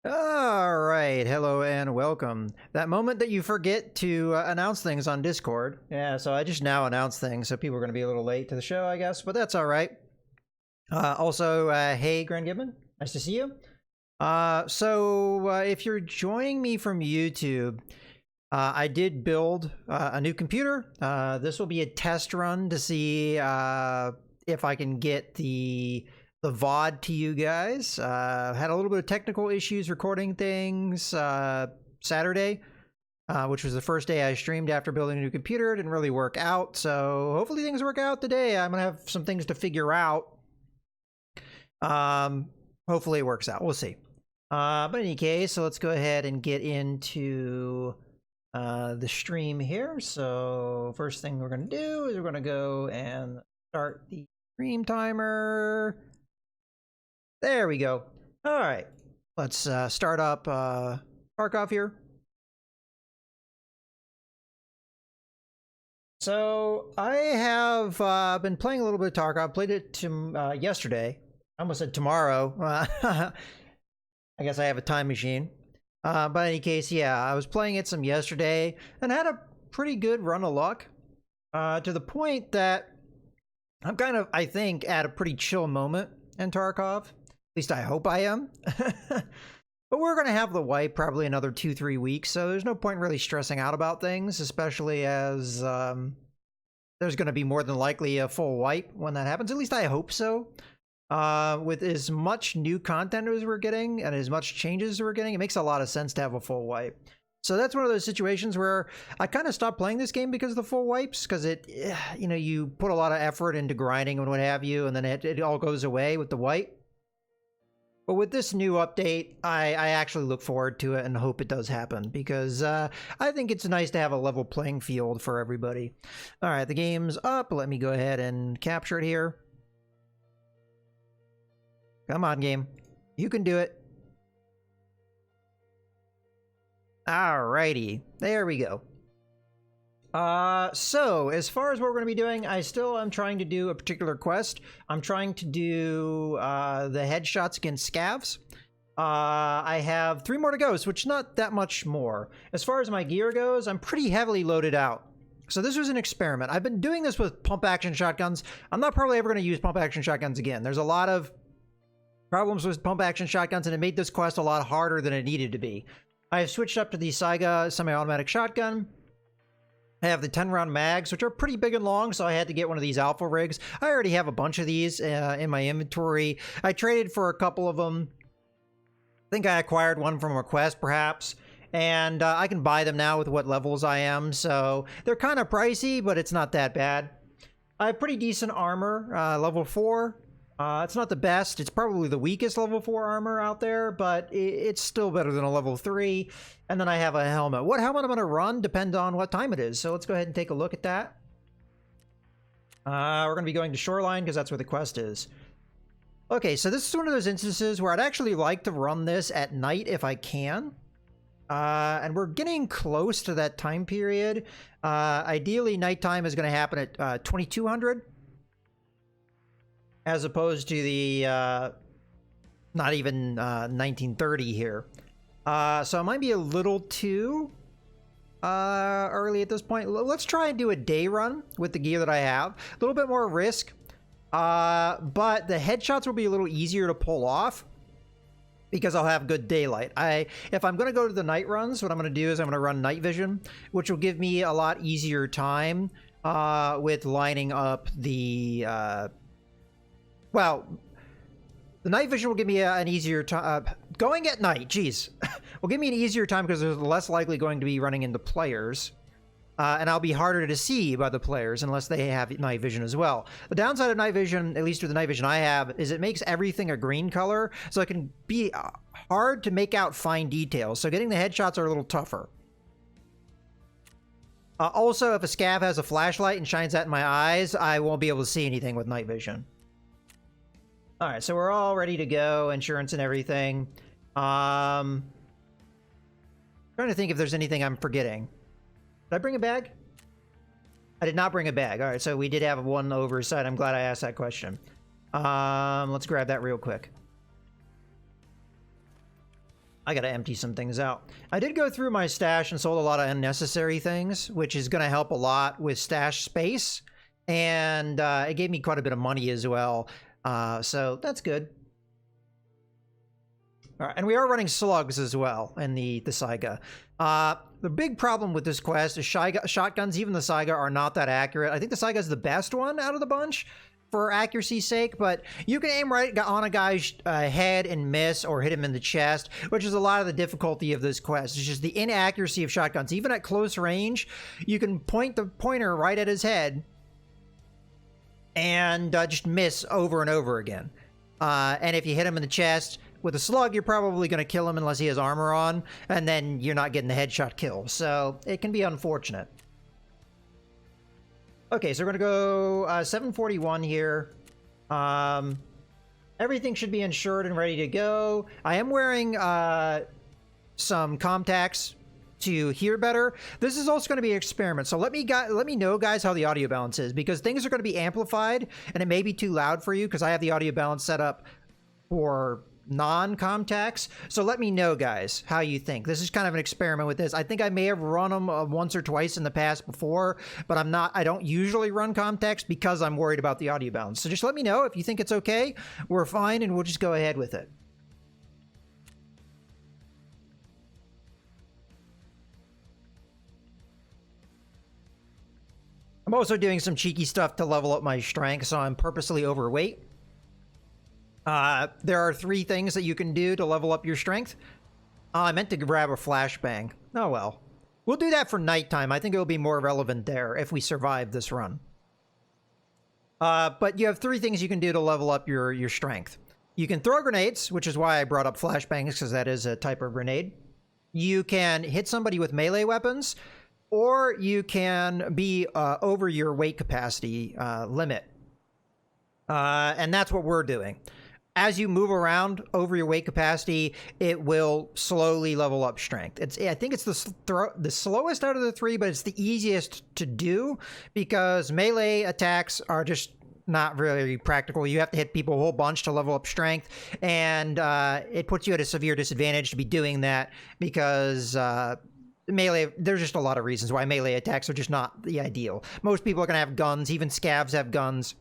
All right, hello and welcome. That moment that you forget to announce things on Discord. Yeah, so I just now announced things, so people are going to be a little late to the show, I guess, but that's all right. Also, hey, Grand Gibbon, nice to see you. If you're joining me from YouTube, I did build a new computer. This will be a test run to see if I can get the VOD to you guys. Had a little bit of technical issues recording things Saturday, which was the first day I streamed after building a new computer. It didn't really work out, so hopefully things work out today. I'm gonna have some things to figure out. Hopefully it works out. We'll see. But in any case, so let's go ahead and get into the stream here. So first thing we're gonna do is we're gonna go and start the stream timer. There we go. All right, let's start up Tarkov here. So I have been playing a little bit of Tarkov. Played it yesterday. I almost said tomorrow. I guess I have a time machine. But in any case, yeah, I was playing it some yesterday and had a pretty good run of luck to the point that I'm kind of, I think, at a pretty chill moment in Tarkov. At least I hope I am. But we're going to have the wipe probably another 2-3 weeks, so there's no point really stressing out about things, especially as there's going to be more than likely a full wipe when that happens. At least I hope so. With as much new content as we're getting and as much changes as we're getting, it makes a lot of sense to have a full wipe. So that's one of those situations where I kind of stopped playing this game because of the full wipes, because it, you know, you put a lot of effort into grinding and what have you, and then it all goes away with the wipe. But with this new update, I actually look forward to it and hope it does happen, because I think it's nice to have a level playing field for everybody. All right, the game's up. Let me go ahead and capture it here. Come on, game. You can do it. Alrighty. There we go. So, as far as what we're going to be doing, I still am trying to do a particular quest. I'm trying to do the headshots against scavs. I have 3 more to go, which is not that much more. As far as my gear goes, I'm pretty heavily loaded out. So this was an experiment. I've been doing this with pump-action shotguns. I'm not probably ever going to use pump-action shotguns again. There's a lot of problems with pump-action shotguns, and it made this quest a lot harder than it needed to be. I have switched up to the Saiga semi-automatic shotgun. I have the 10-round mags, which are pretty big and long, so I had to get one of these alpha rigs. I already have a bunch of these in my inventory. I traded for a couple of them. I think I acquired one from a quest, perhaps. And I can buy them now with what levels I am, so they're kind of pricey, but it's not that bad. I have pretty decent armor, level 4. It's not the best. It's probably the weakest level 4 armor out there, but it's still better than a level 3. And then I have a helmet. What helmet I'm going to run depends on what time it is. So let's go ahead and take a look at that. We're going to be going to Shoreline because that's where the quest is. Okay, so this is one of those instances where I'd actually like to run this at night if I can. And we're getting close to that time period. Ideally, nighttime is going to happen at 2200. As opposed to the not even 1930 here. So it might be a little too early at this point. Let's try and do a day run with the gear that I have. A little bit more risk, but the headshots will be a little easier to pull off because I'll have good daylight. If I'm going to go to the night runs, what I'm going to do is I'm going to run night vision, which will give me a lot easier time with lining up the... Well, the night vision will give me an easier time. Going at night, geez, will give me an easier time because there's less likely going to be running into players. And I'll be harder to see by the players unless they have night vision as well. The downside of night vision, at least with the night vision I have, is it makes everything a green color. So it can be hard to make out fine details. So getting the headshots are a little tougher. Also, if a scav has a flashlight and shines that in my eyes, I won't be able to see anything with night vision. All right, so we're all ready to go, insurance and everything. Trying to think if there's anything I'm forgetting. Did I bring a bag? I did not bring a bag. All right, so we did have one oversight. I'm glad I asked that question. Let's grab that real quick. I gotta empty some things out. I did go through my stash and sold a lot of unnecessary things, which is gonna help a lot with stash space. And it gave me quite a bit of money as well. So that's good. All right, and we are running slugs as well in the Saiga. The big problem with this quest is shotguns, even the Saiga, are not that accurate. I think the Saiga is the best one out of the bunch for accuracy's sake, but you can aim right on a guy's head and miss or hit him in the chest, which is a lot of the difficulty of this quest. It's just the inaccuracy of shotguns. Even at close range, you can point the pointer right at his head and just miss over and over again. And if you hit him in the chest with a slug, you're probably going to kill him unless he has armor on, and then you're not getting the headshot kill. So it can be unfortunate. Okay, so we're going to go 741 here. Everything should be insured and ready to go. I am wearing some contacts to hear better. This is also going to be an experiment, so let me know, guys, how the audio balance is, because things are going to be amplified and it may be too loud for you because I have the audio balance set up for non-contacts. So let me know, guys, how you think. This is kind of an experiment with this. I think I may have run them once or twice in the past before, but I don't usually run contacts because I'm worried about the audio balance. So just let me know if you think it's okay. We're fine, and we'll just go ahead with it. I'm also doing some cheeky stuff to level up my strength, so I'm purposely overweight. There are 3 things that you can do to level up your strength. I meant to grab a flashbang. Oh well. We'll do that for nighttime. I think it'll be more relevant there if we survive this run. But you have 3 things you can do to level up your strength. You can throw grenades, which is why I brought up flashbangs, because that is a type of grenade. You can hit somebody with melee weapons, or you can be over your weight capacity limit. And that's what we're doing. As you move around over your weight capacity, it will slowly level up strength. I think it's the slowest out of the 3, but it's the easiest to do because melee attacks are just not really practical. You have to hit people a whole bunch to level up strength, and it puts you at a severe disadvantage to be doing that because melee, there's just a lot of reasons why melee attacks are just not the ideal. Most people are going to have guns, even scavs have guns.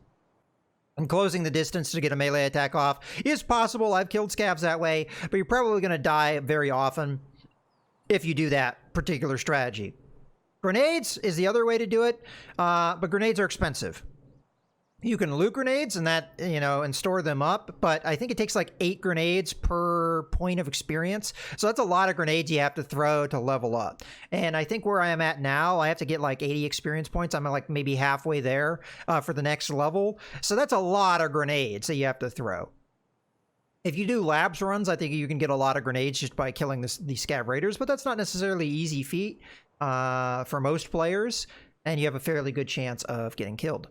And closing the distance to get a melee attack off is possible. I've killed scavs that way, but you're probably going to die very often if you do that particular strategy. Grenades is the other way to do it, but grenades are expensive. You can loot grenades and that, and store them up, but I think it takes like 8 grenades per point of experience. So that's a lot of grenades you have to throw to level up. And I think where I am at now, I have to get like 80 experience points. I'm like maybe halfway there for the next level. So that's a lot of grenades that you have to throw. If you do labs runs, I think you can get a lot of grenades just by killing these scav raiders, but that's not necessarily an easy feat for most players, and you have a fairly good chance of getting killed.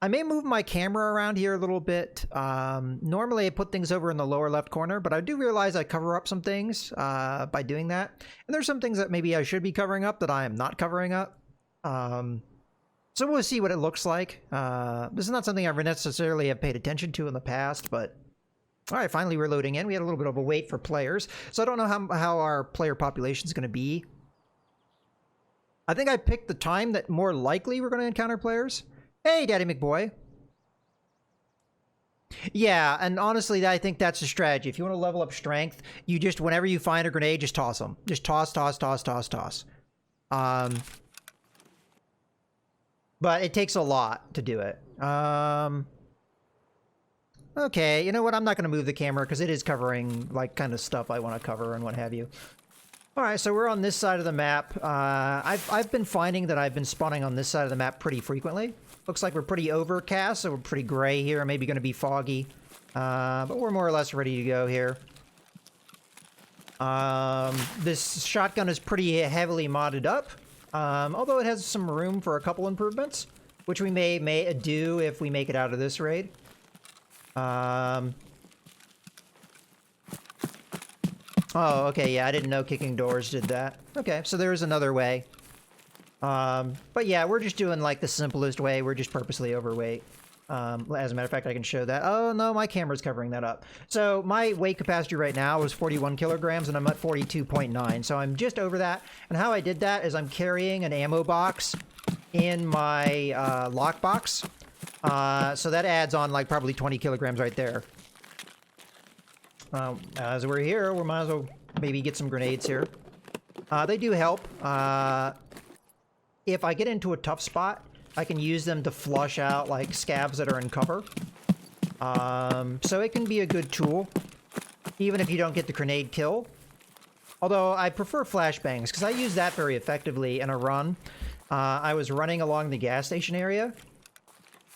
I may move my camera around here a little bit. Normally I put things over in the lower left corner, but I do realize I cover up some things by doing that. And there's some things that maybe I should be covering up that I am not covering up. So we'll see what it looks like. This is not something I necessarily have paid attention to in the past, but all right, finally we're loading in. We had a little bit of a wait for players, so I don't know how our player population is going to be. I think I picked the time that more likely we're going to encounter players. Hey, Daddy McBoy. Yeah, and honestly, I think that's the strategy. If you want to level up strength, you just, whenever you find a grenade, just toss them. Just toss, toss, toss, toss, toss. But it takes a lot to do it. Okay, you know what? I'm not going to move the camera because it is covering, like, kind of stuff I want to cover and what have you. All right, so we're on this side of the map. I've been finding that I've been spawning on this side of the map pretty frequently. Looks like we're pretty overcast, so we're pretty gray here. Maybe going to be foggy. But we're more or less ready to go here. This shotgun is pretty heavily modded up. Although it has some room for a couple improvements, which we may do if we make it out of this raid. Oh, okay, yeah, I didn't know kicking doors did that. Okay, so there's another way. But yeah, we're just doing like the simplest way. We're just purposely overweight. As a matter of fact, I can show that. Oh, no, my camera's covering that up. So my weight capacity right now is 41 kilograms, and I'm at 42.9. So I'm just over that. And how I did that is I'm carrying an ammo box in my lockbox. So that adds on like probably 20 kilograms right there. As we're here, we might as well maybe get some grenades here. They do help. If I get into a tough spot, I can use them to flush out like scabs that are in cover. So it can be a good tool, even if you don't get the grenade kill. Although I prefer flashbangs because I use that very effectively in a run. I was running along the gas station area,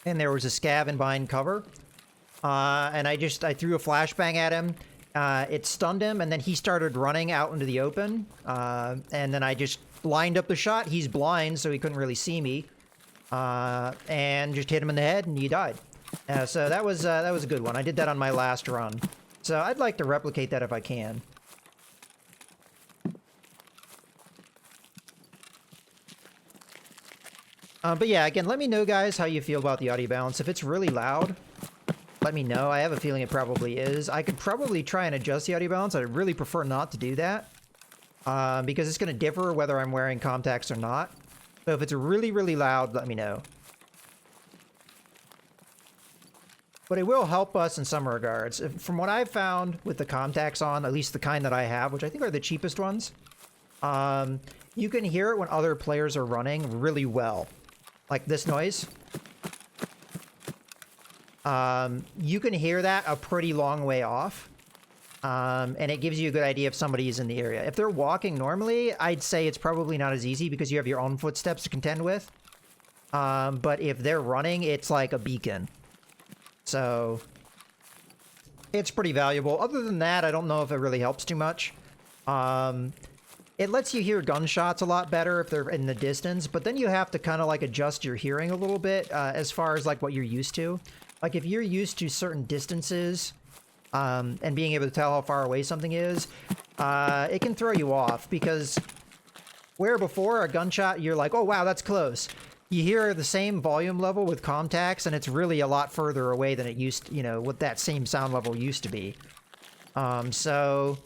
and there was a scab in behind cover. And I threw a flashbang at him. It stunned him, and then he started running out into the open. And then I just lined up the shot. He's blind, so he couldn't really see me. And just hit him in the head, and he died. So that was a good one. I did that on my last run. So I'd like to replicate that if I can. But yeah, again, let me know, guys, how you feel about the audio balance. If it's really loud, let me know. I have a feeling it probably is. I could probably try and adjust the audio balance. I'd really prefer not to do that. Because it's going to differ whether I'm wearing contacts or not. So if it's really, really loud, let me know. But it will help us in some regards. From what I've found with the contacts on, at least the kind that I have, which I think are the cheapest ones, you can hear it when other players are running really well. Like this noise. You can hear that a pretty long way off. And it gives you a good idea if somebody is in the area. If they're walking normally, I'd say it's probably not as easy because you have your own footsteps to contend with. But if they're running, it's like a beacon. So it's pretty valuable. Other than that, I don't know if it really helps too much. It lets you hear gunshots a lot better if they're in the distance, but then you have to kind of like adjust your hearing a little bit as far as like what you're used to. Like if you're used to certain distances and being able to tell how far away something is, it can throw you off because where before a gunshot, you're like, oh wow, that's close. You hear the same volume level with contacts and it's really a lot further away than it used to, you know, what that same sound level used to be. So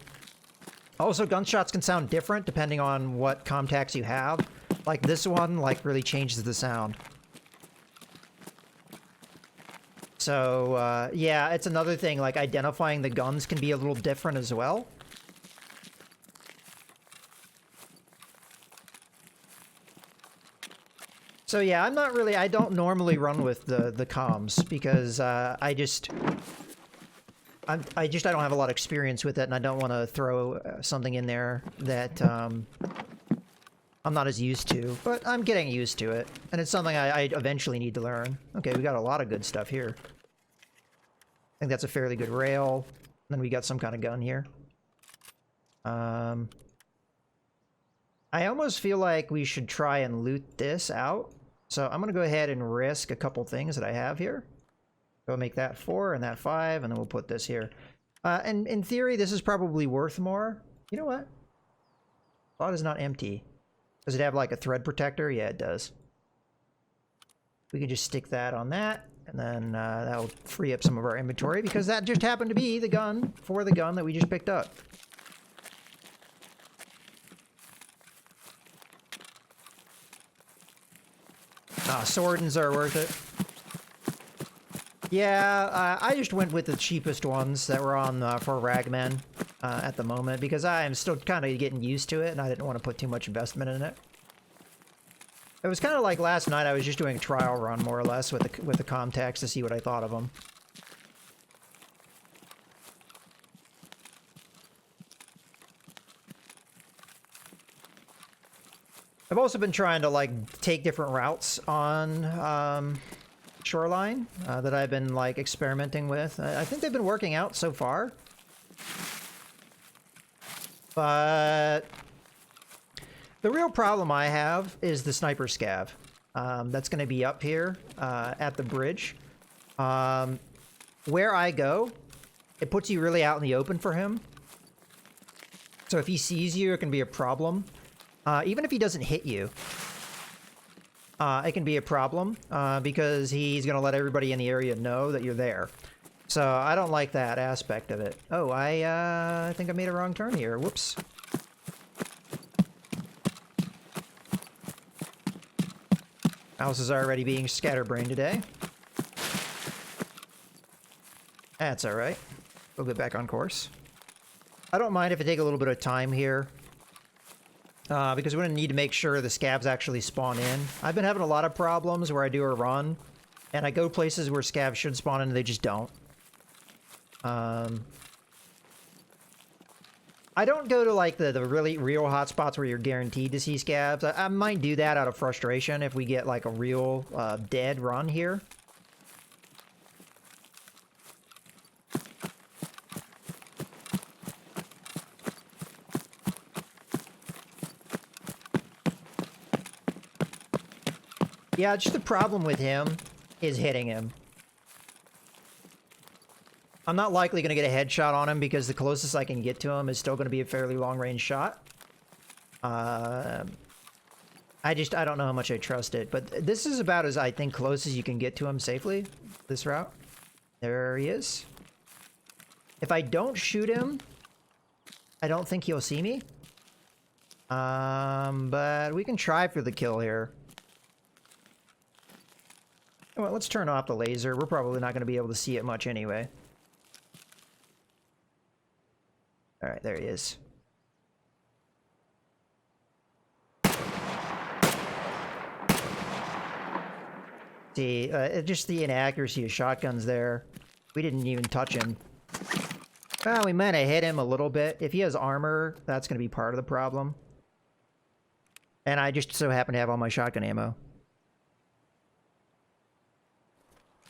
also gunshots can sound different depending on what contacts you have. Like this one, like really changes the sound. So, yeah, it's another thing, like identifying the guns can be a little different as well. So yeah, I don't normally run with the comms because I don't have a lot of experience with it, and I don't want to throw something in there that I'm not as used to, but I'm getting used to it, and it's something I eventually need to learn. Okay, we got a lot of good stuff here. I think that's a fairly good rail. Then we got some kind of gun here. I almost feel like we should try and loot this out. So I'm going to go ahead and risk a couple things that I have here. Go make that 4 and that 5, and then we'll put this here. And in theory, this is probably worth more. You know what? Slot is not empty. Does it have like a thread protector? Yeah, it does. We can just stick that on that, and then that'll free up some of our inventory because that just happened to be the gun for the gun that we just picked up. Swordens are worth it. Yeah, I just went with the cheapest ones that were on for Ragman at the moment because I am still kind of getting used to it and I didn't want to put too much investment in it. It was kind of like last night. I was just doing a trial run more or less with the contacts to see what I thought of them. I've also been trying to like take different routes on Shoreline that I've been like experimenting with. I think they've been working out so far, but the real problem I have is the sniper scav. That's going to be up here at the bridge. Where I go, it puts you really out in the open for him. So if he sees you, it can be a problem. Even if he doesn't hit you. it can be a problem because he's going to let everybody in the area know that you're there. So I don't like that aspect of it. Oh, I think I made a wrong turn here. Whoops. House is already being scatterbrained today. That's alright. We'll get back on course. I don't mind if I take a little bit of time here. Because we're going to need to make sure the scavs actually spawn in. I've been having a lot of problems where I do a run, and I go places where scavs should spawn in and they just don't. I don't go to like the really real hot spots where you're guaranteed to see scavs. I might do that out of frustration if we get like a real dead run here. Yeah, just the problem with him is hitting him. I'm not likely going to get a headshot on him because the closest I can get to him is still going to be a fairly long-range shot. I don't know how much I trust it, but this is about as, I think, close as you can get to him safely, this route. There he is. If I don't shoot him, I don't think he'll see me. But we can try for the kill here. Well, let's turn off the laser. We're probably not going to be able to see it much anyway. Alright, there he is. See, just the inaccuracy of shotguns there. We didn't even touch him. Well, we might have hit him a little bit. If he has armor, that's going to be part of the problem. And I just so happen to have all my shotgun ammo.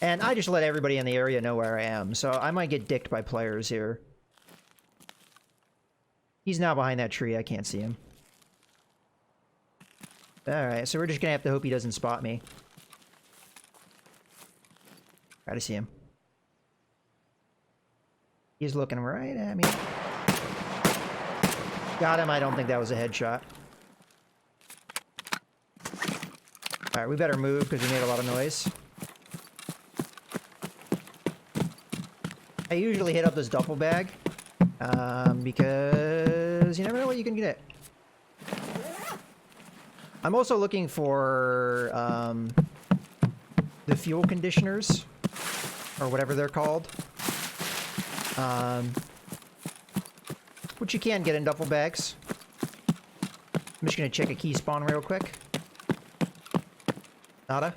And I just let everybody in the area know where I am, so I might get dicked by players here. He's now behind that tree, I can't see him. Alright, so we're just gonna have to hope he doesn't spot me. Try to see him. He's looking right at me. Got him, I don't think that was a headshot. Alright, we better move because we made a lot of noise. I usually hit up this duffel bag, because you never know what you can get. I'm also looking for the fuel conditioners, or whatever they're called, which you can get in duffel bags. I'm just going to check a key spawn real quick. Nada.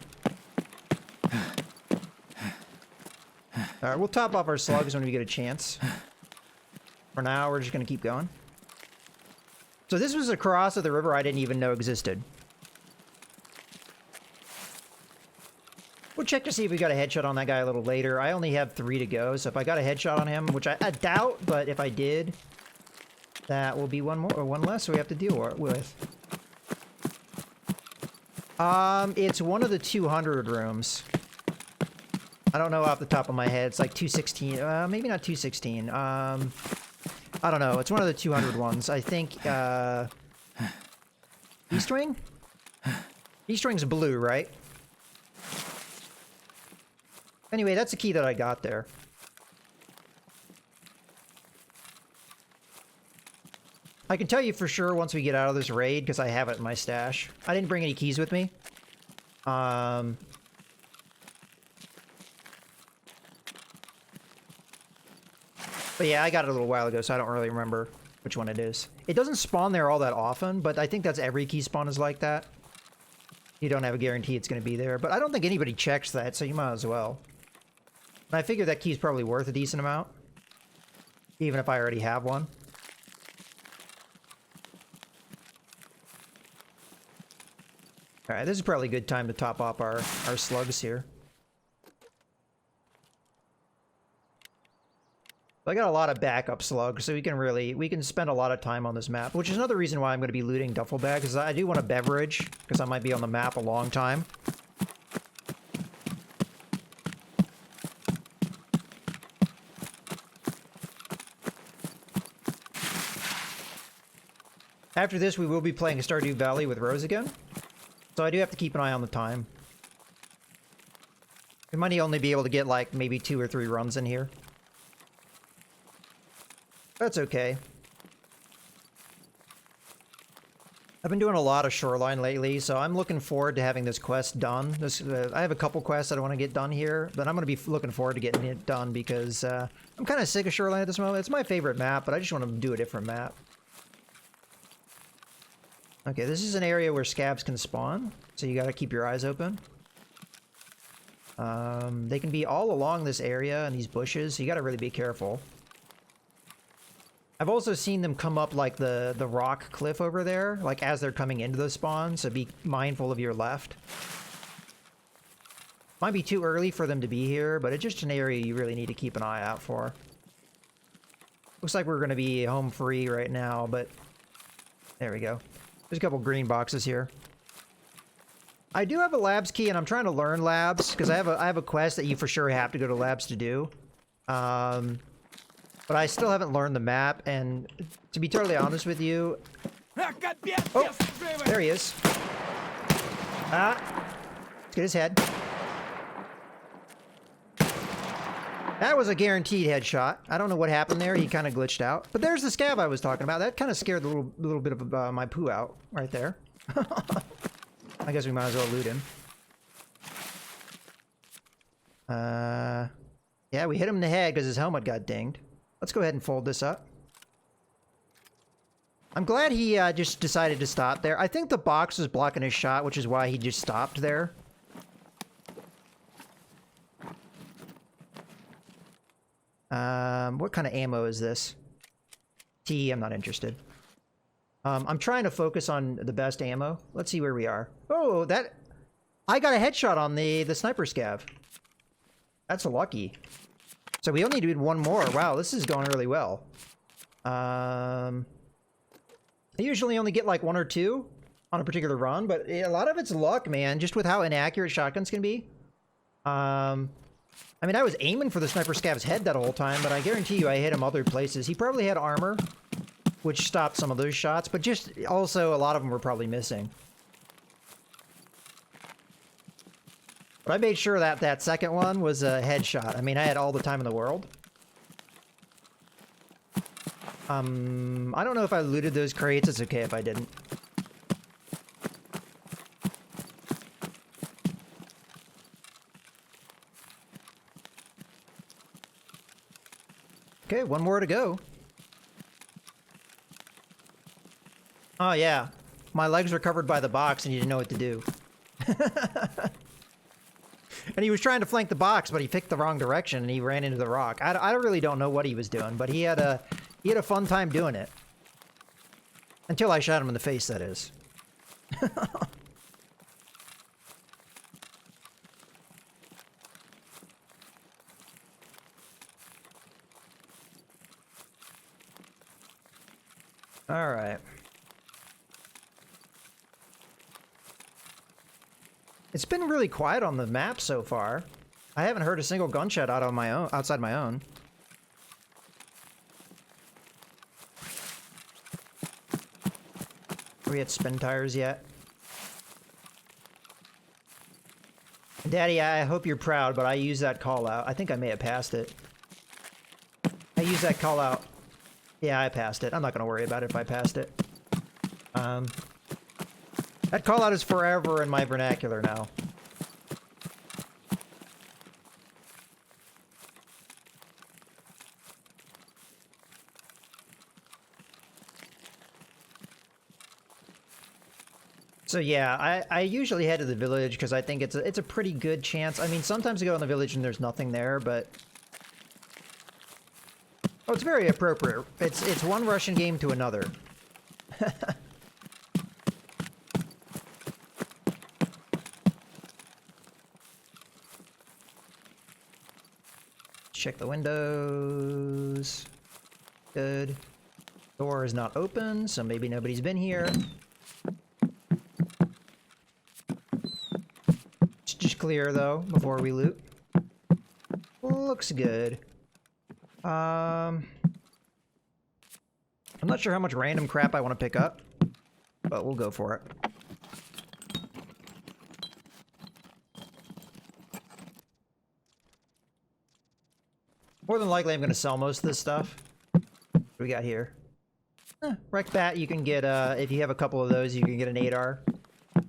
Alright, we'll top off our slugs when we get a chance. For now, we're just going to keep going. So this was a cross of the river I didn't even know existed. We'll check to see if we got a headshot on that guy a little later. I only have 3 to go, so if I got a headshot on him, which I doubt, but if I did, that will be one more or one less we have to deal with. It's one of the 200 rooms. I don't know off the top of my head. It's like 216. Maybe not 216. I don't know. It's one of the 200 ones. I think, East Wing? East Wing's blue, right? Anyway, that's the key that I got there. I can tell you for sure once we get out of this raid, because I have it in my stash. I didn't bring any keys with me. But yeah, I got it a little while ago, so I don't really remember which one it is. It doesn't spawn there all that often, but I think that's every key spawn is like that. You don't have a guarantee it's going to be there, but I don't think anybody checks that, so you might as well. And I figure that key's probably worth a decent amount, even if I already have one. Alright, this is probably a good time to top up our slugs here. I got a lot of backup slugs, so we can spend a lot of time on this map, which is another reason why I'm going to be looting duffel bags, is I do want a beverage, because I might be on the map a long time. After this, we will be playing Stardew Valley with Rose again. So I do have to keep an eye on the time. We might only be able to get like maybe 2 or 3 runs in here. That's okay. I've been doing a lot of shoreline lately, so I'm looking forward to having this quest done. I have a couple quests that I want to get done here, but I'm going to be looking forward to getting it done because I'm kind of sick of shoreline at this moment. It's my favorite map, but I just want to do a different map. Okay, this is an area where scabs can spawn, so you got to keep your eyes open. They can be all along this area and these bushes, so you got to really be careful. I've also seen them come up like the rock cliff over there, like as they're coming into the spawn, so be mindful of your left. Might be too early for them to be here, but it's just an area you really need to keep an eye out for. Looks like we're going to be home free right now, but there we go. There's a couple green boxes here. I do have a labs key, and I'm trying to learn labs, because I have a quest that you for sure have to go to labs to do. But I still haven't learned the map, and to be totally honest with you... Oh! There he is. Ah! Let's get his head. That was a guaranteed headshot. I don't know what happened there. He kind of glitched out. But there's the scab I was talking about. That kind of scared the little bit of my poo out right there. I guess we might as well loot him. Yeah, we hit him in the head because his helmet got dinged. Let's go ahead and fold this up. I'm glad he just decided to stop there. I think the box was blocking his shot, which is why he just stopped there. What kind of ammo is this? I'm not interested. I'm trying to focus on the best ammo. Let's see where we are. Oh, that... I got a headshot on the sniper scav. That's lucky. So we only need one more. Wow, this is going really well. I usually only get like 1 or 2 on a particular run, but a lot of it's luck, man, just with how inaccurate shotguns can be. I mean, I was aiming for the sniper scav's head that whole time, but I guarantee you I hit him other places. He probably had armor, which stopped some of those shots, but just also a lot of them were probably missing. But I made sure that that second one was a headshot. I mean, I had all the time in the world. I don't know if I looted those crates. It's okay if I didn't. Okay, one more to go. Oh, yeah. My legs were covered by the box and you didn't know what to do. And he was trying to flank the box, but he picked the wrong direction and he ran into the rock. I really don't know what he was doing, but he had a fun time doing it. Until I shot him in the face, that is. All right. It's been really quiet on the map so far. I haven't heard a single gunshot out on my own, outside my own. Are we at spin tires yet? Daddy, I hope you're proud, but I used that call out. I think I may have passed it. I used that call out. Yeah, I passed it. I'm not going to worry about it if I passed it. That call out is forever in my vernacular now. So yeah, I usually head to the village because I think it's a pretty good chance. I mean, sometimes I go in the village and there's nothing there, but oh, it's very appropriate. It's one Russian game to another. Check the windows. Good. Door is not open, so maybe nobody's been here. It's just clear though before we loot. Looks good. I'm not sure how much random crap I want to pick up, but we'll go for it. More than likely, I'm going to sell most of this stuff. What do we got here? Wreck bat, you can get, if you have a couple of those, you can get an 8R.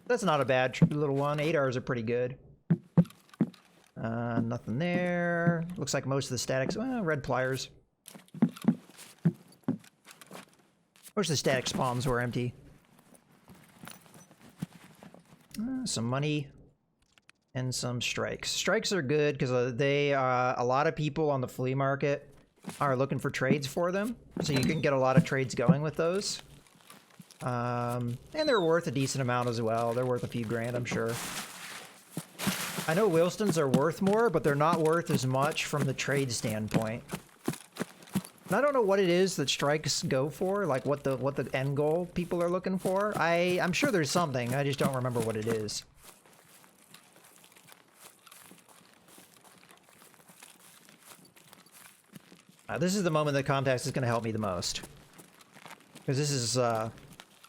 That's not a bad little one. 8Rs are pretty good. Nothing there. Looks like most of the statics... red pliers. Most of the static spawns were empty. Some money. And some strikes. Strikes are good because they a lot of people on the flea market are looking for trades for them. So you can get a lot of trades going with those. And they're worth a decent amount as well. They're worth a few grand, I'm sure. I know Wilstons are worth more, but they're not worth as much from the trade standpoint. And I don't know what it is that strikes go for, like what the end goal people are looking for. I'm sure there's something, I just don't remember what it is. This is the moment that context is going to help me the most. Because this is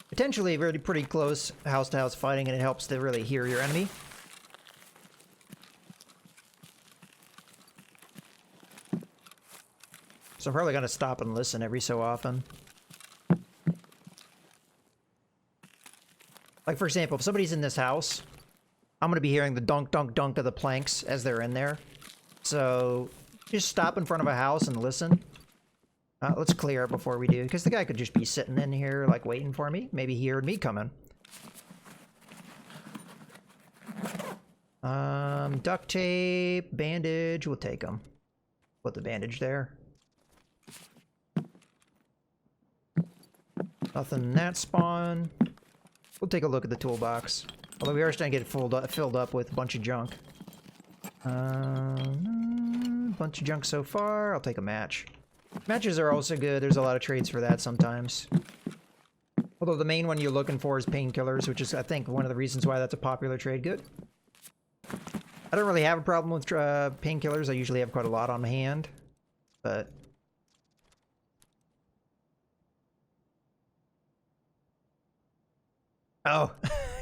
potentially really pretty close house-to-house fighting, and it helps to really hear your enemy. So I'm probably going to stop and listen every so often. Like, for example, if somebody's in this house, I'm going to be hearing the dunk, dunk, dunk of the planks as they're in there. So just stop in front of a house and listen. Let's clear it before we do, because the guy could just be sitting in here, like, waiting for me. Maybe he heard me coming. Duct tape, bandage, we'll take them. Put the bandage there. Nothing in that spawn. We'll take a look at the toolbox. Although we are starting to get filled up with a bunch of junk. Bunch of junk so far. I'll take a match. Matches are also good. There's a lot of trades for that sometimes. Although the main one you're looking for is painkillers, which is, I think, one of the reasons why that's a popular trade. Good. I don't really have a problem with painkillers. I usually have quite a lot on hand. But... oh,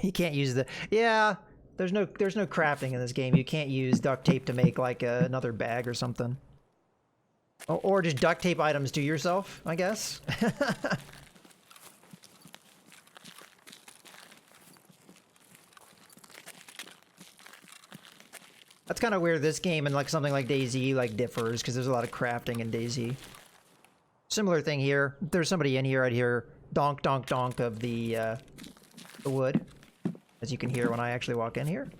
you can't use the... yeah, there's no crafting in this game. You can't use duct tape to make, like, another bag or something. Or just duct tape items to yourself, I guess. That's kind of where this game and like something like DayZ like differs, because there's a lot of crafting in DayZ. Similar thing here. If there's somebody in here, I'd hear donk, donk, donk of the wood, as you can hear when I actually walk in here.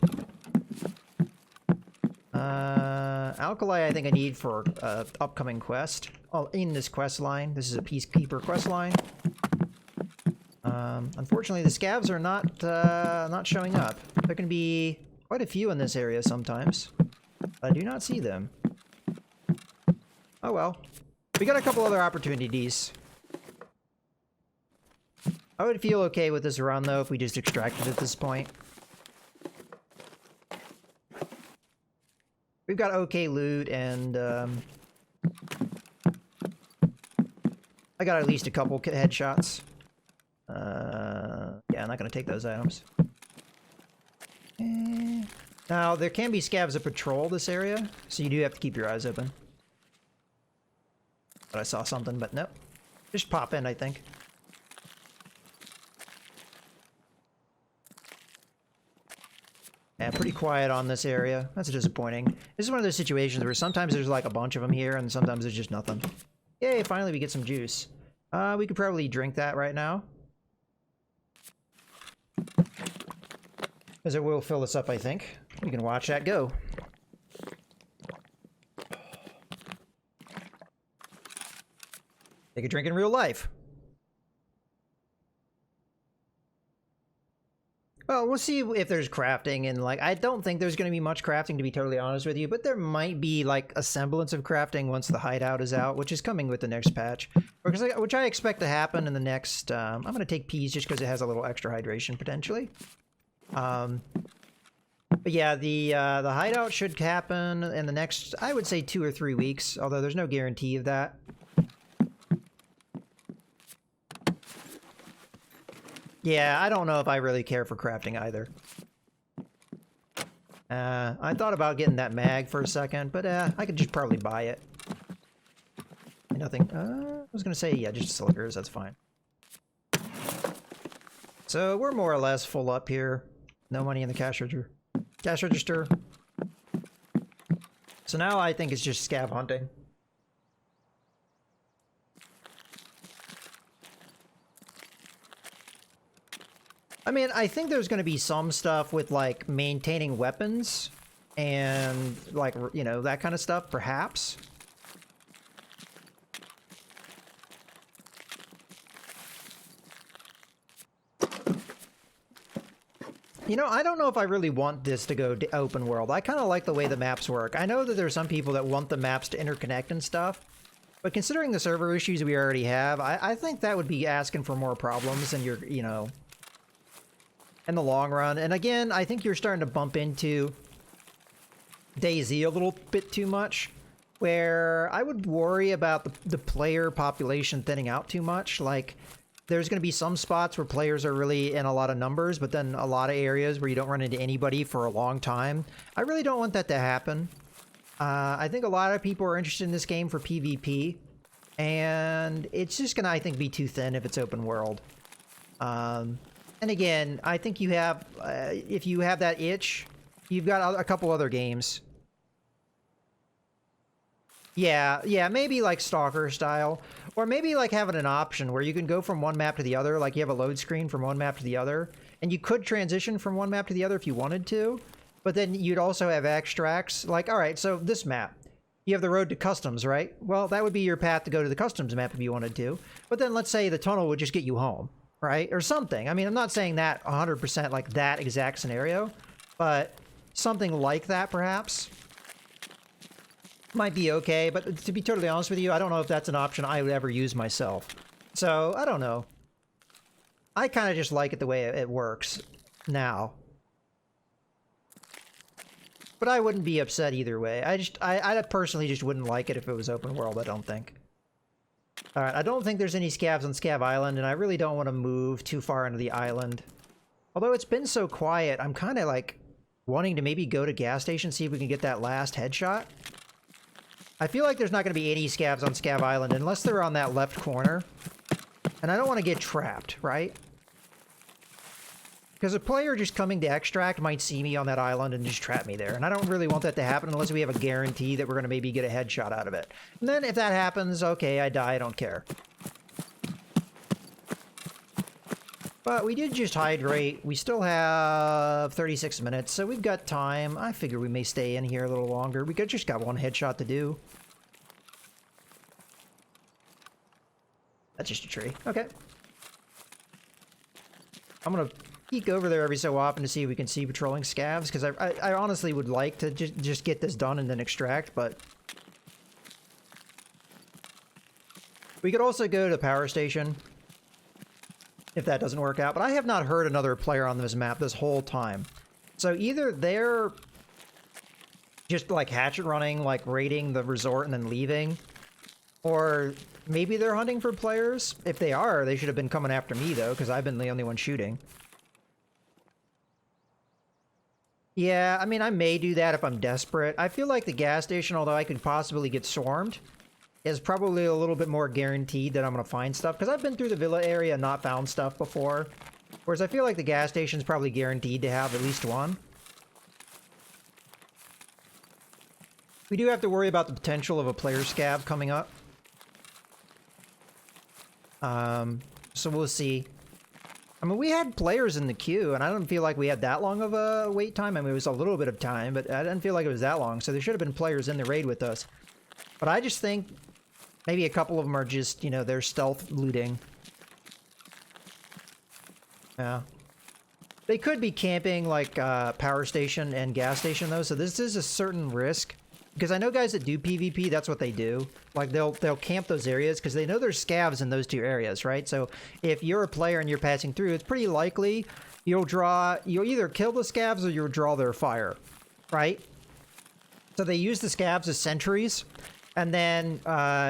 Alkali I think I need for upcoming quest. Oh, in this quest line. This is a Peacekeeper quest line. Unfortunately, the scavs are not showing up. There can be quite a few in this area sometimes. I do not see them. Oh well. We got a couple other opportunities. I would feel okay with this run, though, if we just extracted at this point. We've got okay loot, and I got at least a couple headshots. Yeah, I'm not going to take those items. Now, there can be scavs that patrol this area, so you do have to keep your eyes open. But I saw something, but nope. Just pop in, I think. Yeah, pretty quiet on this area. That's disappointing. This is one of those situations where sometimes there's like a bunch of them here, and sometimes there's just nothing. Yay, finally we get some juice. We could probably drink that right now. Because it will fill us up, I think. We can watch that go. Take a drink in real life. Well, we'll see if there's crafting, and like, I don't think there's going to be much crafting, to be totally honest with you, but there might be like a semblance of crafting once the hideout is out, which is coming with the next patch, which I expect to happen in the next. I'm going to take peas just because it has a little extra hydration potentially. But yeah, the hideout should happen in the next, I would say, 2 or 3 weeks, although there's no guarantee of that. Yeah, I don't know if I really care for crafting either. I thought about getting that mag for a second, but I could just probably buy it. nothing. I was gonna say, yeah, just cylinders, that's fine. So we're more or less full up here. No money in the cash register. Cash register. So now I think it's just scav hunting. I mean, I think there's going to be some stuff with, like, maintaining weapons and, like, you know, that kind of stuff, perhaps. You know, I don't know if I really want this to go to open world. I kind of like the way the maps work. I know that there's some people that want the maps to interconnect and stuff, but considering the server issues we already have, I think that would be asking for more problems than you're, you know, in the long run. And again, I think you're starting to bump into DayZ a little bit too much, where I would worry about the player population thinning out too much. Like, there's going to be some spots where players are really in a lot of numbers, but then a lot of areas where you don't run into anybody for a long time. I really don't want that to happen. I think a lot of people are interested in this game for PvP, and it's just going to, I think, be too thin if it's open world. And again, I think you have, if you have that itch, you've got a couple other games. Yeah, maybe like Stalker style. Or maybe like having an option where you can go from one map to the other, like you have a load screen from one map to the other. And you could transition from one map to the other if you wanted to. But then you'd also have extracts. Like, alright, so this map. You have the road to customs, right? Well, that would be your path to go to the customs map if you wanted to. But then let's say the tunnel would just get you home. Right? Or something. I mean, I'm not saying that 100% like that exact scenario, but something like that, perhaps, might be okay. But to be totally honest with you, I don't know if that's an option I would ever use myself. So, I don't know. I kind of just like it the way it works now. But I wouldn't be upset either way. I personally just wouldn't like it if it was open world, I don't think. Alright, I don't think there's any scavs on Scav Island, and I really don't want to move too far into the island. Although it's been so quiet, I'm kind of like wanting to maybe go to gas station, see if we can get that last headshot. I feel like there's not going to be any scavs on Scav Island unless they're on that left corner. And I don't want to get trapped, right? Because a player just coming to extract might see me on that island and just trap me there. And I don't really want that to happen unless we have a guarantee that we're going to maybe get a headshot out of it. And then if that happens, okay, I die, I don't care. But we did just hydrate. We still have 36 minutes, so we've got time. I figure we may stay in here a little longer. We just got one headshot to do. That's just a tree. Okay. I'm going to peek over there every so often to see if we can see patrolling scavs, because I honestly would like to just get this done and then extract, but... We could also go to the power station, if that doesn't work out, but I have not heard another player on this map this whole time. So either they're just like hatchet running, like raiding the resort and then leaving, or maybe they're hunting for players. If they are, they should have been coming after me though, because I've been the only one shooting. Yeah, I mean, I may do that if I'm desperate. I feel like the gas station, although I could possibly get swarmed, is probably a little bit more guaranteed that I'm going to find stuff. Because I've been through the villa area and not found stuff before. Whereas I feel like the gas station's probably guaranteed to have at least one. We do have to worry about the potential of a player scav coming up. So we'll see. I mean, we had players in the queue, and I don't feel like we had that long of a wait time. I mean, it was a little bit of time, but I didn't feel like it was that long. So there should have been players in the raid with us. But I just think maybe a couple of them are just, you know, they're stealth looting. Yeah. They could be camping, like, power station and gas station, though, so this is a certain risk. Because I know guys that do PvP, that's what they do. Like, they'll camp those areas, because they know there's scavs in those two areas, right? So, if you're a player and you're passing through, it's pretty likely you'll either kill the scavs or you'll draw their fire, right? So they use the scavs as sentries, and then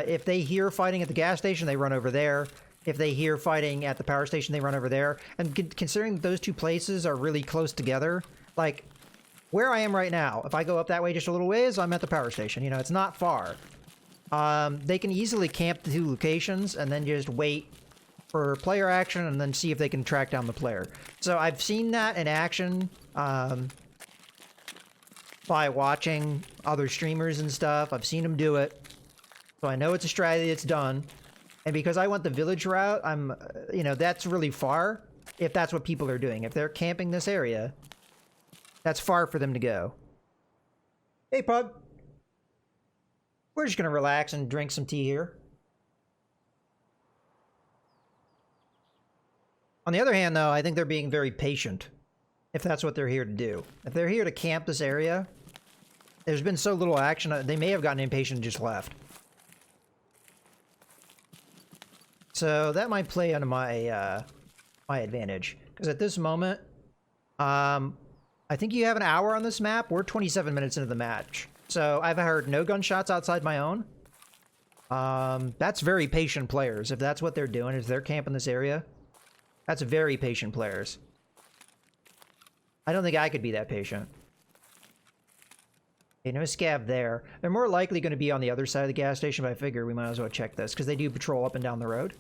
if they hear fighting at the gas station, they run over there. If they hear fighting at the power station, they run over there. And considering those two places are really close together, like, where I am right now, if I go up that way just a little ways, I'm at the power station. You know, it's not far. they can easily camp the 2 locations and then just wait for player action and then see if they can track down the player. So I've seen that in action by watching other streamers and stuff. I've seen them do it. So I know it's a strategy that's done. And because I went the village route, I'm, you know, that's really far if that's what people are doing. If they're camping this area, that's far for them to go. Hey, Pug. We're just going to relax and drink some tea here. On the other hand, though, I think they're being very patient, if that's what they're here to do. If they're here to camp this area, there's been so little action, they may have gotten impatient and just left. So that might play onto my my advantage. Because at this moment, I think you have an hour on this map. We're 27 minutes into the match. So I've heard no gunshots outside my own. That's very patient players. If that's what they're doing, is they're camping this area. That's very patient players. I don't think I could be that patient. Okay, no scav there. They're more likely going to be on the other side of the gas station, but I figure we might as well check this, because they do patrol up and down the road.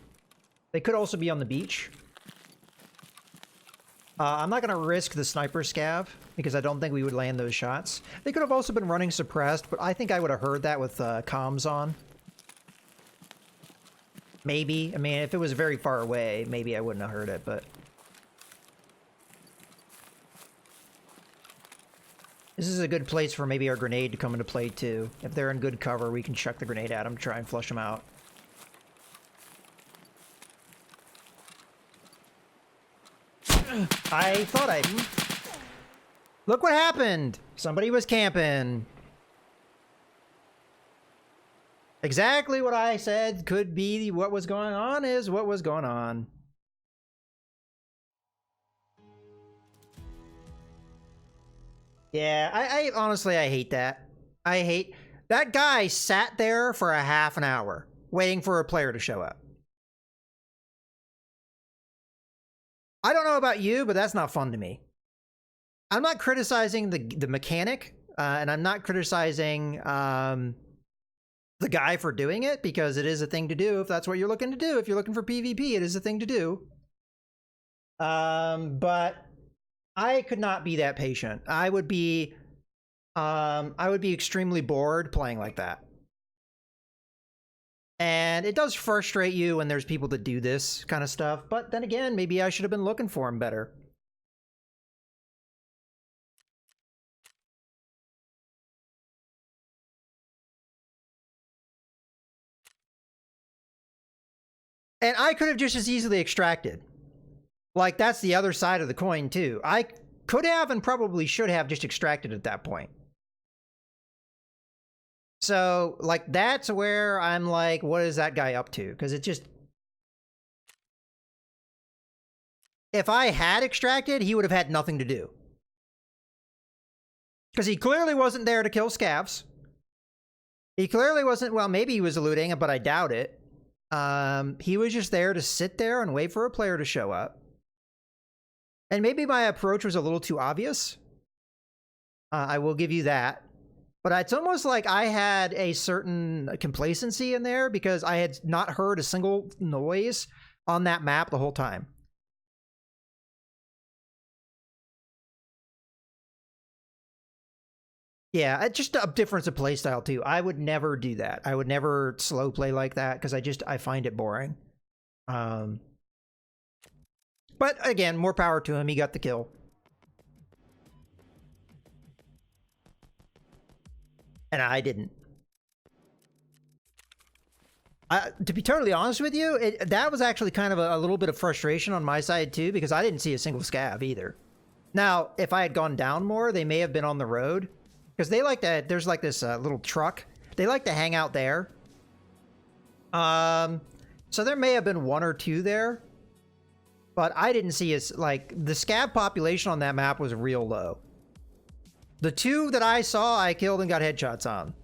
They could also be on the beach. I'm not going to risk the sniper scav, because I don't think we would land those shots. They could have also been running suppressed, but I think I would have heard that with comms on. Maybe. I mean, if it was very far away, maybe I wouldn't have heard it, but... This is a good place for maybe our grenade to come into play, too. If they're in good cover, we can chuck the grenade at them to try and flush them out. I thought I... Look what happened! Somebody was camping. Exactly what I said could be what was going on is what was going on. Yeah, I honestly, I hate that. I hate... That guy sat there for a half an hour waiting for a player to show up. I don't know about you, but that's not fun to me. I'm not criticizing the mechanic, and I'm not criticizing the guy for doing it, because it is a thing to do if that's what you're looking to do. If you're looking for PvP, it is a thing to do. But I could not be that patient. I would be extremely bored playing like that. And it does frustrate you when there's people that do this kind of stuff. But then again, maybe I should have been looking for him better. And I could have just as easily extracted. Like, that's the other side of the coin, too. I could have and probably should have just extracted at that point. So, like, that's where I'm like, what is that guy up to? Because it just... If I had extracted, he would have had nothing to do. Because he clearly wasn't there to kill scavs. He clearly wasn't... Well, maybe he was looting, but I doubt it. He was just there to sit there and wait for a player to show up. And maybe my approach was a little too obvious. I will give you that. But it's almost like I had a certain complacency in there because I had not heard a single noise on that map the whole time. Yeah, it's just a difference of playstyle too. I would never do that. I would never slow play like that because I find it boring. But again, more power to him. He got the kill. And I didn't. To be totally honest with you, that was actually kind of a little bit of frustration on my side too, because I didn't see a single scav either. Now, if I had gone down more, they may have been on the road. Because they like to, there's like this little truck. They like to hang out there. So there may have been one or two there. But I didn't see like, the scav population on that map was real low. The two that I saw, I killed and got headshots on.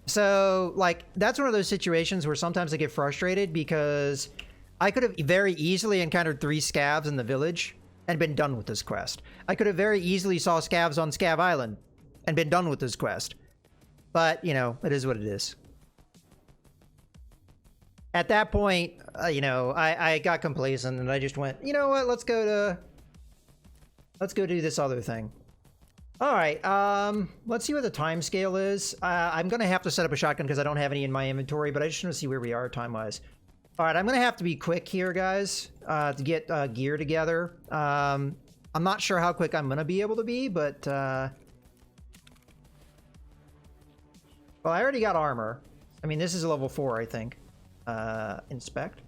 So, like, that's one of those situations where sometimes I get frustrated because I could have very easily encountered 3 scavs in the village and been done with this quest. I could have very easily saw scavs on Scav Island and been done with this quest. But, you know, it is what it is. At that point, you know, I got complacent and I just went, you know what, let's go do this other thing. All right, let's see what the time scale is. I'm gonna have to set up a shotgun because I don't have any in my inventory, but I just want to see where we are time-wise. All right, I'm gonna have to be quick here, guys, to get gear together. I'm not sure how quick I'm gonna be able to be, but well, I already got armor. I mean, this is a level 4, I think. Inspect.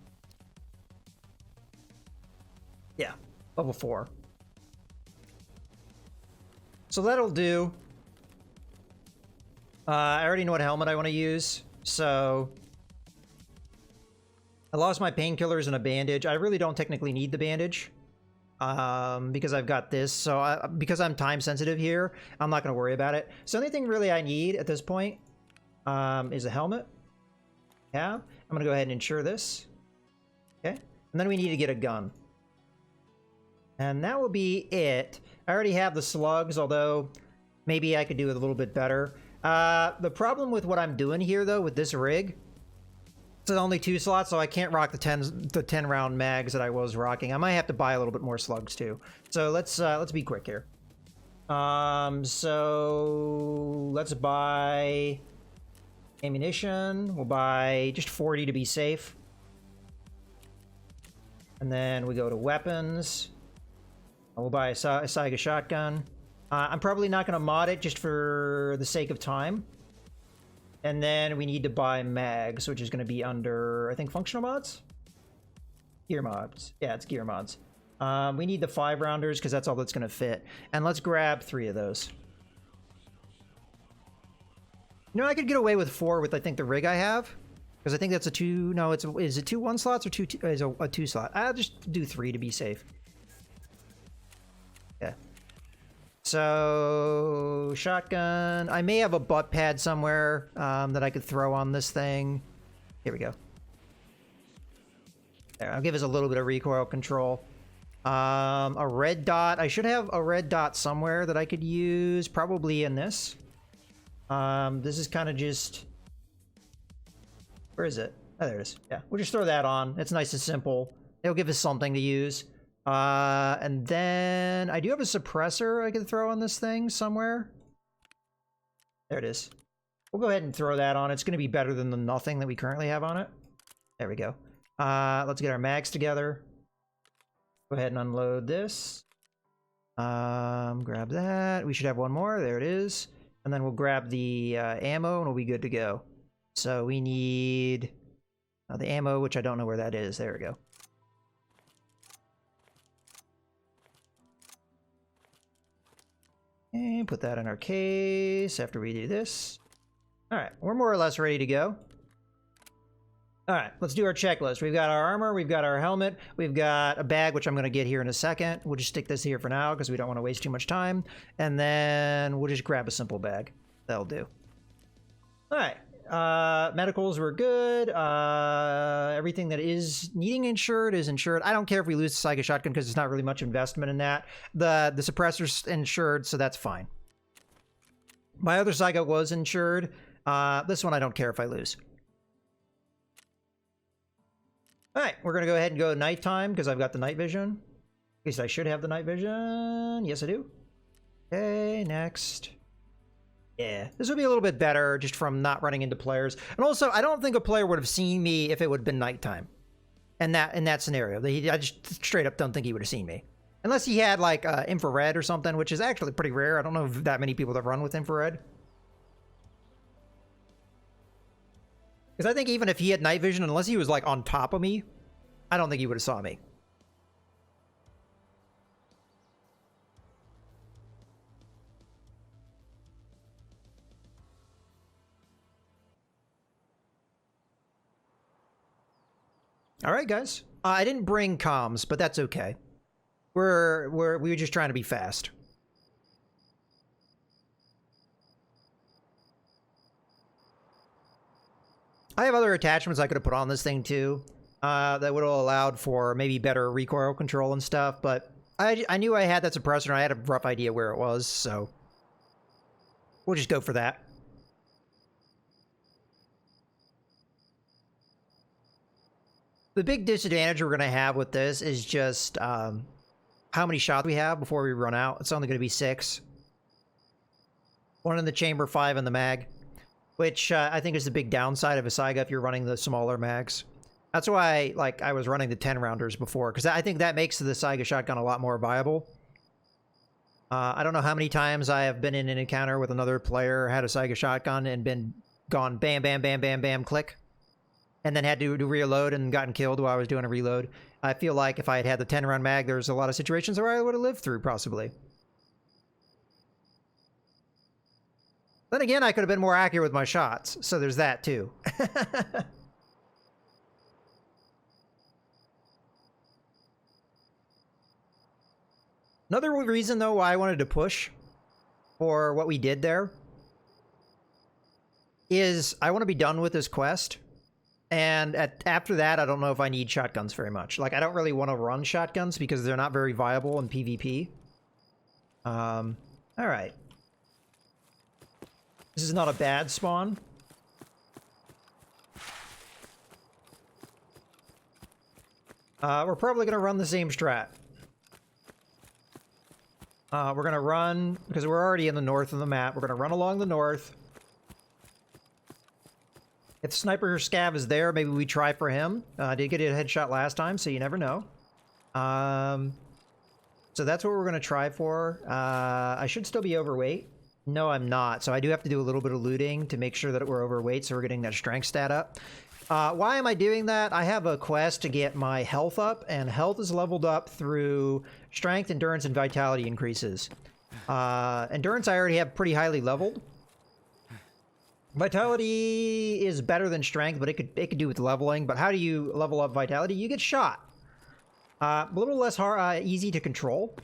Yeah, level 4. So that'll do. I already know what helmet I want to use, so I lost my painkillers and a bandage. I really don't technically need the bandage because I've got this. So because I'm time sensitive here, I'm not going to worry about it. So the only thing really I need at this point is a helmet. Yeah, I'm going to go ahead and insure this. Okay, and then we need to get a gun. And that will be it. I already have the slugs, although maybe I could do it a little bit better. The problem with what I'm doing here, though, with this rig, it's only 2 slots, so I can't rock the 10 round mags that I was rocking. I might have to buy a little bit more slugs too. So let's be quick here. So let's buy ammunition. We'll buy just 40 to be safe, and then we go to weapons. We'll buy a Saiga shotgun. I'm probably not going to mod it just for the sake of time. And then we need to buy mags, which is going to be under, I think, functional mods? Gear mods. Yeah, it's gear mods. We need the 5 rounders because that's all that's going to fit. And let's grab 3 of those. You know, I could get away with 4 with, I think, the rig I have. Because I think that's a 2... No, is it 2 1 slots or 2 is a 2 slot? I'll just do 3 to be safe. Yeah. So, shotgun. I may have a butt pad somewhere that I could throw on this thing. Here we go. There, I'll give us a little bit of recoil control. A red dot. I should have a red dot somewhere that I could use, probably in this. This is kind of just... Where is it? Oh, there it is. Yeah, we'll just throw that on. It's nice and simple. It'll give us something to use. And then I do have a suppressor I can throw on this thing somewhere. There it is. We'll go ahead and throw that on. It's going to be better than the nothing that we currently have on it. There we go. Let's get our mags together. Go ahead and unload this. Grab that. We should have one more. There it is. And then we'll grab the ammo and we'll be good to go. So we need the ammo, which I don't know where that is. There we go. And put that in our case after we do this. All right, we're more or less ready to go. All right, let's do our checklist. We've got our armor, we've got our helmet, we've got a bag, which I'm going to get here in a second. We'll just stick this here for now because we don't want to waste too much time. And then we'll just grab a simple bag. That'll do. All right. Medicals were good. Everything that is needing insured is insured. I don't care if we lose the Saiga shotgun because there's not really much investment in that. The suppressor's insured, so that's fine. My other Saiga was insured. This one I don't care if I lose. All right, we're gonna go ahead and go nighttime because I've got the night vision. At least I should have the night vision. Yes, I do. Okay, next. Yeah, this would be a little bit better just from not running into players. And also, I don't think a player would have seen me if it would have been nighttime. In that scenario, I just straight up don't think he would have seen me. Unless he had like infrared or something, which is actually pretty rare. I don't know if that many people that run with infrared. Because I think even if he had night vision, unless he was like on top of me, I don't think he would have saw me. All right, guys. I didn't bring comms, but that's okay. We were just trying to be fast. I have other attachments I could have put on this thing too, that would have allowed for maybe better recoil control and stuff, but I knew I had that suppressor and I had a rough idea where it was, so we'll just go for that. The big disadvantage we're going to have with this is just how many shots we have before we run out. It's only going to be 6. 1 in the chamber, 5 in the mag, which I think is the big downside of a Saiga if you're running the smaller mags. That's why I was running the 10-rounders before, because I think that makes the Saiga shotgun a lot more viable. I don't know how many times I have been in an encounter with another player, had a Saiga shotgun, and gone bam, bam, bam, bam, bam, click, and then had to reload and gotten killed while I was doing a reload. I feel like if I had the 10-round mag, there's a lot of situations where I would have lived through, possibly. Then again, I could have been more accurate with my shots, so there's that too. Another reason, though, why I wanted to push for what we did there is I want to be done with this quest. And after that, I don't know if I need shotguns very much. Like, I don't really want to run shotguns because they're not very viable in PvP. All right. This is not a bad spawn. We're probably going to run the same strat. We're going to run, because we're already in the north of the map, we're going to run along the north. If Sniper Scav is there, maybe we try for him. I did get a headshot last time, so you never know. So that's what we're going to try for. I should still be overweight. No, I'm not. So I do have to do a little bit of looting to make sure that we're overweight, so we're getting that strength stat up. Why am I doing that? I have a quest to get my health up, and health is leveled up through strength, endurance, and vitality increases. Endurance I already have pretty highly leveled. Vitality is better than strength, but it could do with leveling. But how do you level up vitality? You get shot. A little less easy to control.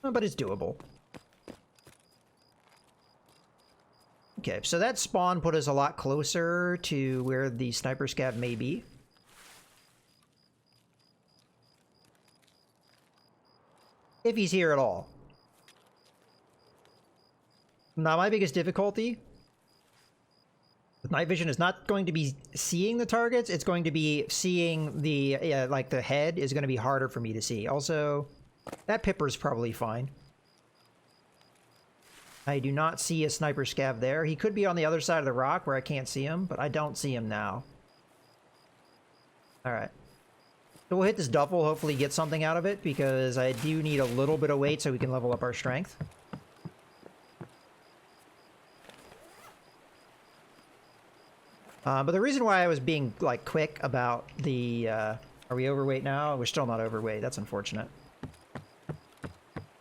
But it's doable. Okay, so that spawn put us a lot closer to where the Sniper Scav may be. If he's here at all. Now, my biggest difficulty with night vision is not going to be seeing the targets. It's going to be seeing the, like the head is going to be harder for me to see. Also, that Pipper's probably fine. I do not see a Sniper Scav there. He could be on the other side of the rock where I can't see him, but I don't see him now. Alright. So we'll hit this duffel, hopefully get something out of it, because I do need a little bit of weight so we can level up our strength. But the reason why I was being, like, quick about the, are we overweight now? We're still not overweight. That's unfortunate.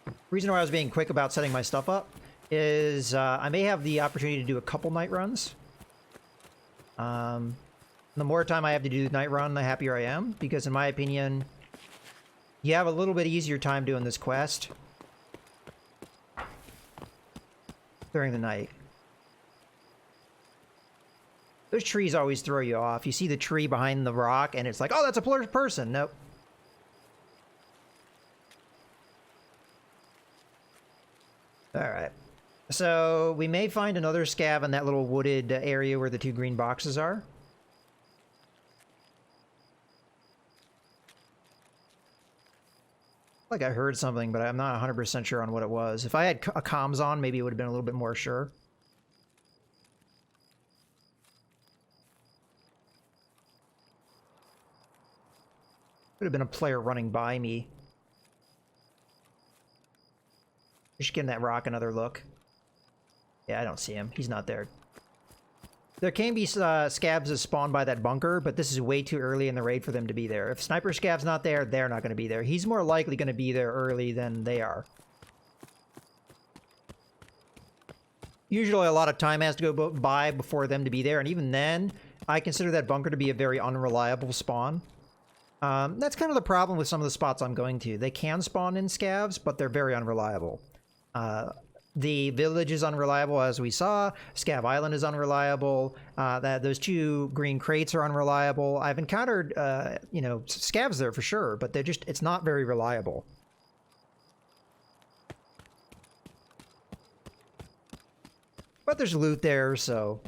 The reason why I was being quick about setting my stuff up is I may have the opportunity to do a couple night runs. The more time I have to do the night run, the happier I am, because in my opinion, you have a little bit easier time doing this quest during the night. Those trees always throw you off. You see the tree behind the rock, and it's like, oh, that's a person. Nope. Alright. So, we may find another scav in that little wooded area where the 2 green boxes are. Like I heard something, but I'm not 100% sure on what it was. If I had a comms on, maybe it would have been a little bit more sure. Could have been a player running by me. Just getting that rock another look. Yeah, I don't see him. He's not there. There can be scavs that spawn by that bunker, but this is way too early in the raid for them to be there. If Sniper Scav's not there, they're not going to be there. He's more likely going to be there early than they are. Usually a lot of time has to go by before them to be there, and even then, I consider that bunker to be a very unreliable spawn. That's kind of the problem with some of the spots I'm going to. They can spawn in scavs, but they're very unreliable. The village is unreliable, as we saw. Scav Island is unreliable. Those 2 green crates are unreliable. I've encountered, you know, scavs there for sure, but they're just, it's not very reliable. But there's loot there, so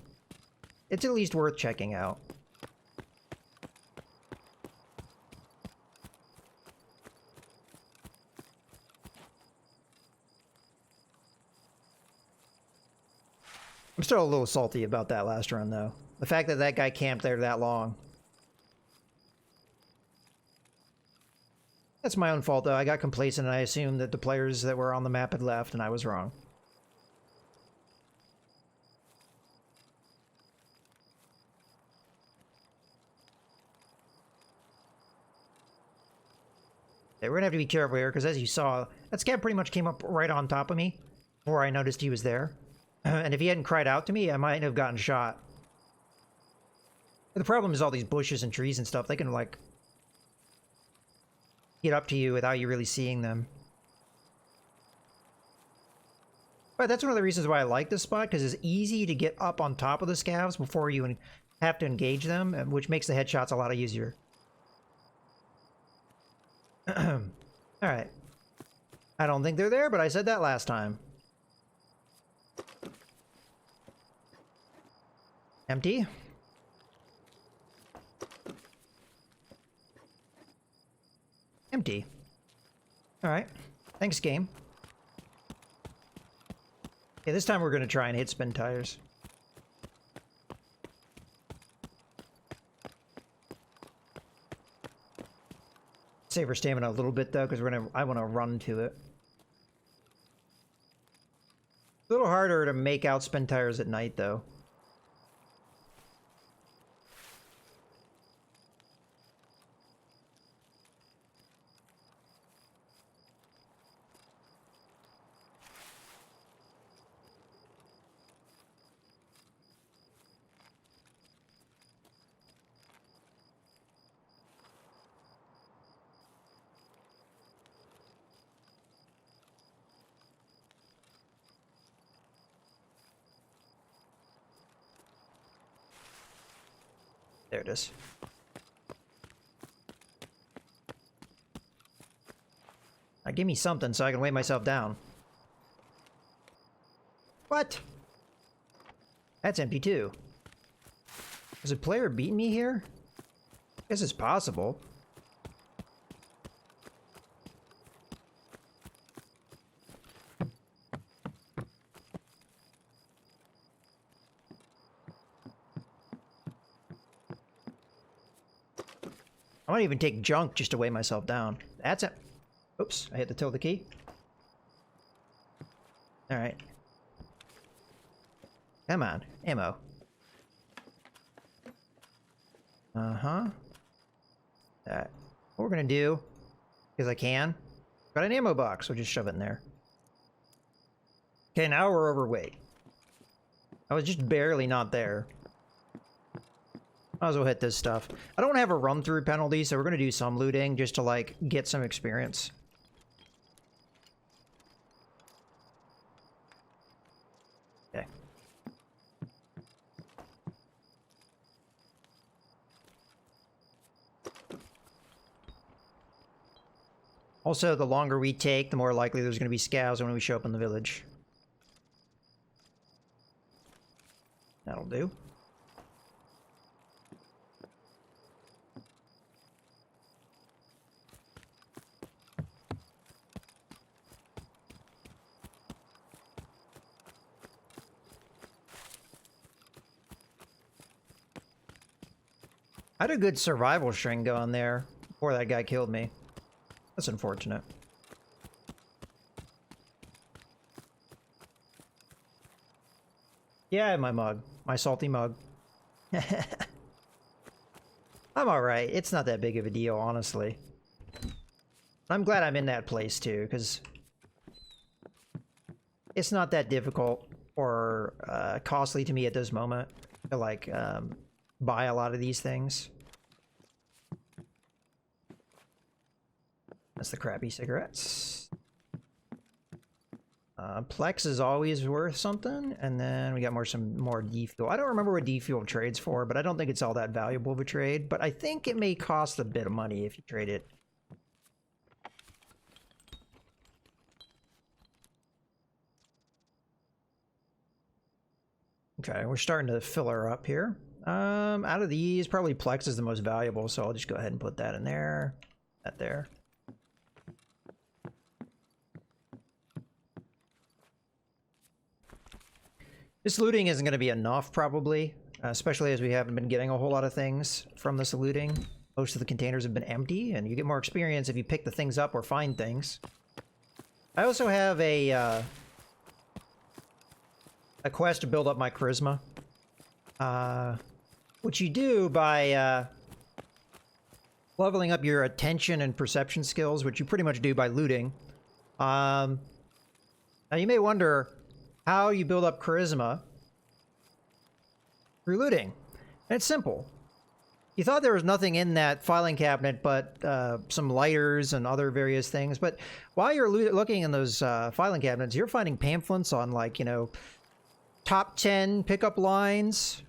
it's at least worth checking out. I'm still a little salty about that last run, though. The fact that that guy camped there that long. That's my own fault, though. I got complacent and I assumed that the players that were on the map had left, and I was wrong. Okay, we're gonna have to be careful here, because as you saw, that scab pretty much came up right on top of me before I noticed he was there. And if he hadn't cried out to me, I might have gotten shot. The problem is all these bushes and trees and stuff, they can, like, get up to you without you really seeing them. But that's one of the reasons why I like this spot, because it's easy to get up on top of the scavs before you have to engage them, which makes the headshots a lot easier. Alright. I don't think they're there, but I said that last time. Empty. Empty. Alright. Thanks, game. Okay, this time we're going to try and hit spin tires. Save our stamina a little bit, though, because I want to run to it. A little harder to make out spin tires at night, though. There it is. Now give me something so I can weigh myself down. What? That's empty too. Has a player beaten me here? I guess it's possible. I might even take junk just to weigh myself down. That's it. Oops, I hit the tilde key. Alright. Come on, ammo. Uh-huh. What we're gonna do, because I can, got an ammo box, so just shove it in there. Okay, now we're overweight. I was just barely not there. Might as well hit this stuff. I don't have a run-through penalty, so we're going to do some looting just to, like, get some experience. Okay. Also, the longer we take, the more likely there's going to be scavs when we show up in the village. That'll do. I had a good survival string going there before that guy killed me. That's unfortunate. Yeah, I have my mug. My salty mug. I'm alright. It's not that big of a deal, honestly. I'm glad I'm in that place, too, because it's not that difficult or costly to me at this moment to, like, buy a lot of these things. That's the crappy cigarettes. Plex is always worth something, and then we got some more defuel. I don't remember what defuel trades for, but I don't think it's all that valuable of a trade, but I think it may cost a bit of money if you trade it. Okay, we're starting to fill her up here. Out of these, probably Plex is the most valuable, so I'll just go ahead and put that in there. That there. This looting isn't going to be enough, probably, especially as we haven't been getting a whole lot of things from this looting. Most of the containers have been empty, and you get more experience if you pick the things up or find things. I also have a quest to build up my charisma, which you do by leveling up your attention and perception skills, which you pretty much do by looting. Now you may wonder how you build up charisma through looting. And it's simple. You thought there was nothing in that filing cabinet but some lighters and other various things, but while you're looking in those filing cabinets, you're finding pamphlets on, like, you know, top 10 pickup lines,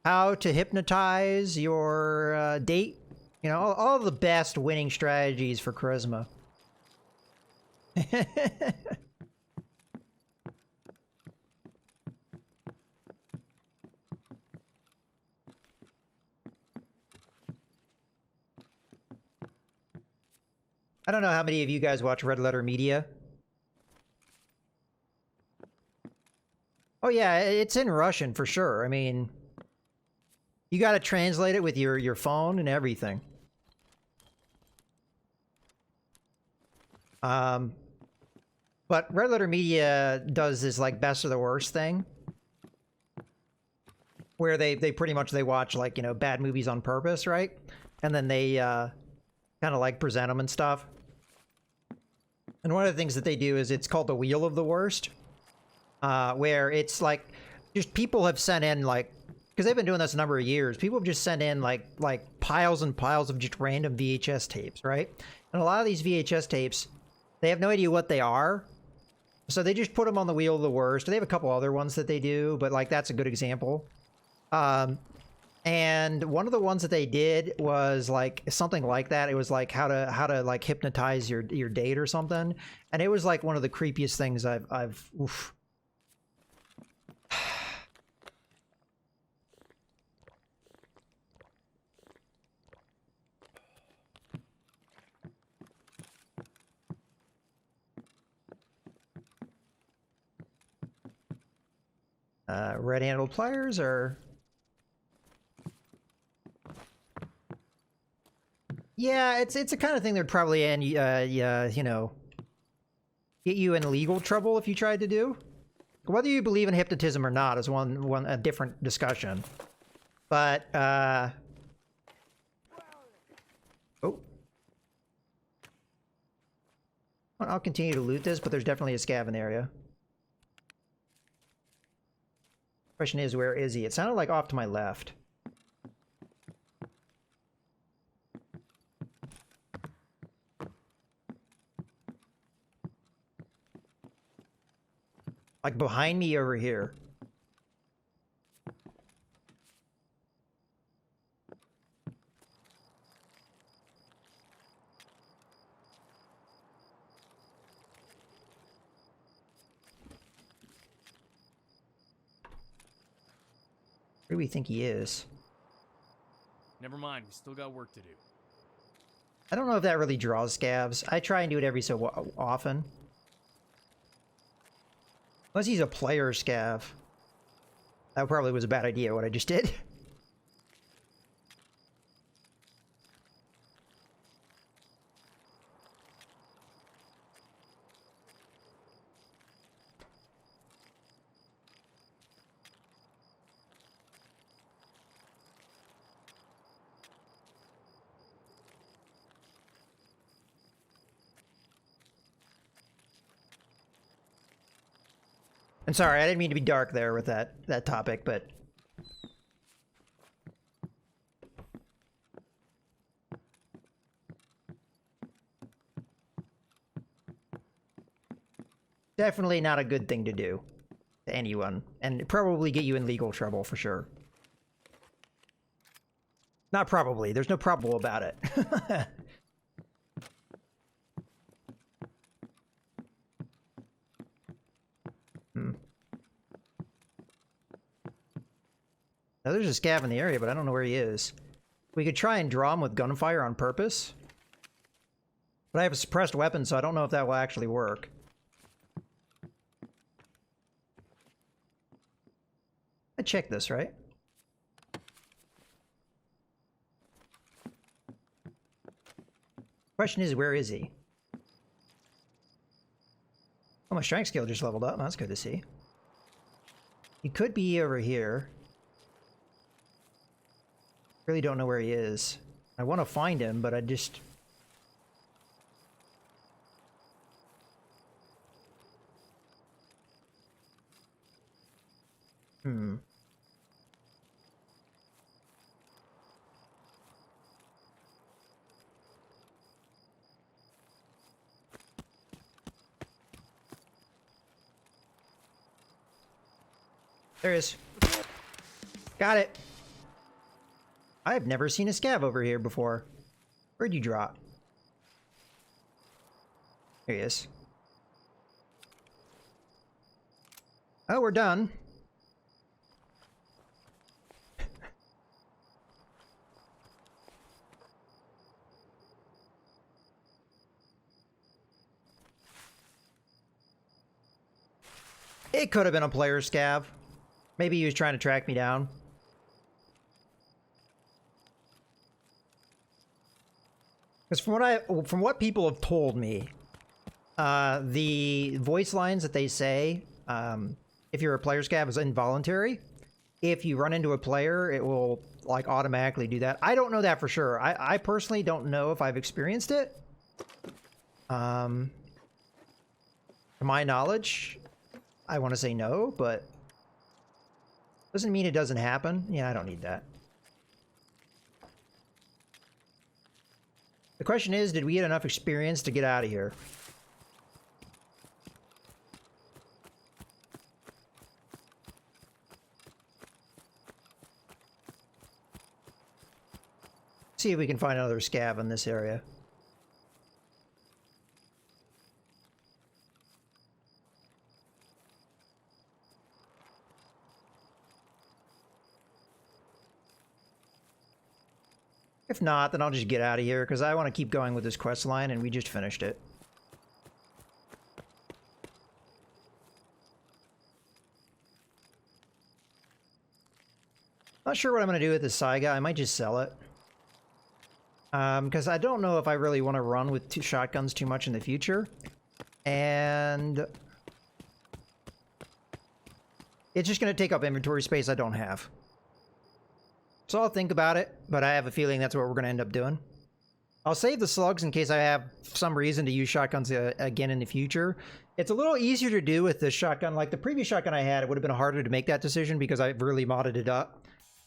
how to hypnotize your date, you know, all the best winning strategies for charisma. I don't know how many of you guys watch Red Letter Media. Oh yeah, it's in Russian for sure. I mean, you got to translate it with your phone and everything. But Red Letter Media does this, like, best of the worst thing, where they pretty much they watch, like, you know, bad movies on purpose, right? And then they kind of like present them and stuff. And one of the things that they do is it's called the Wheel of the Worst, where it's like just people have sent in, like, because they've been doing this a number of years, people have just sent in like piles and piles of just random VHS tapes, right? And a lot of these VHS tapes, they have no idea what they are, so they just put them on the Wheel of the Worst. They have a couple other ones that they do, but, like, that's a good example. And one of the ones that they did was like something like that. It was like how to like hypnotize your date or something, and it was like one of the creepiest things I've oof. Red-handled pliers are... Yeah, it's a kind of thing that'd probably end, you know, get you in legal trouble if you tried to do. Whether you believe in hypnotism or not is a different discussion. But oh, I'll continue to loot this, but there's definitely a scav area. Question is, where is he? It sounded like off to my left. Like behind me over here. Where do we think he is? Never mind, we still got work to do. I don't know if that really draws scavs. I try and do it every so often. Unless he's a player scav. That probably was a bad idea, what I just did. I'm sorry, I didn't mean to be dark there with that topic, but... Definitely not a good thing to do to anyone, and probably get you in legal trouble for sure. Not probably, there's no probable about it. Now, there's a scav in the area, but I don't know where he is. We could try and draw him with gunfire on purpose. But I have a suppressed weapon, so I don't know if that will actually work. I checked this, right? Question is, where is he? Oh, my strength skill just leveled up. That's good to see. He could be over here. Really don't know where he is. I want to find him, but I just... There he is. Got it. I've never seen a scav over here before. Where'd you drop? Here he is. Oh, we're done. It could have been a player scav. Maybe he was trying to track me down. Because from what people have told me, the voice lines that they say, if you're a player scav, is involuntary. If you run into a player, it will like automatically do that. I don't know that for sure. I personally don't know if I've experienced it. To my knowledge, I want to say no, but doesn't mean it doesn't happen. Yeah, I don't need that. The question is, did we get enough experience to get out of here? See if we can find another scav in this area. If not, then I'll just get out of here, because I want to keep going with this quest line, and we just finished it. Not sure what I'm going to do with this Saiga. I might just sell it. Because I don't know if I really want to run with two shotguns too much in the future. And it's just going to take up inventory space I don't have. So I'll think about it, but I have a feeling that's what we're going to end up doing. I'll save the slugs in case I have some reason to use shotguns again in the future. It's a little easier to do with this shotgun. Like the previous shotgun I had, it would have been harder to make that decision because I really modded it up.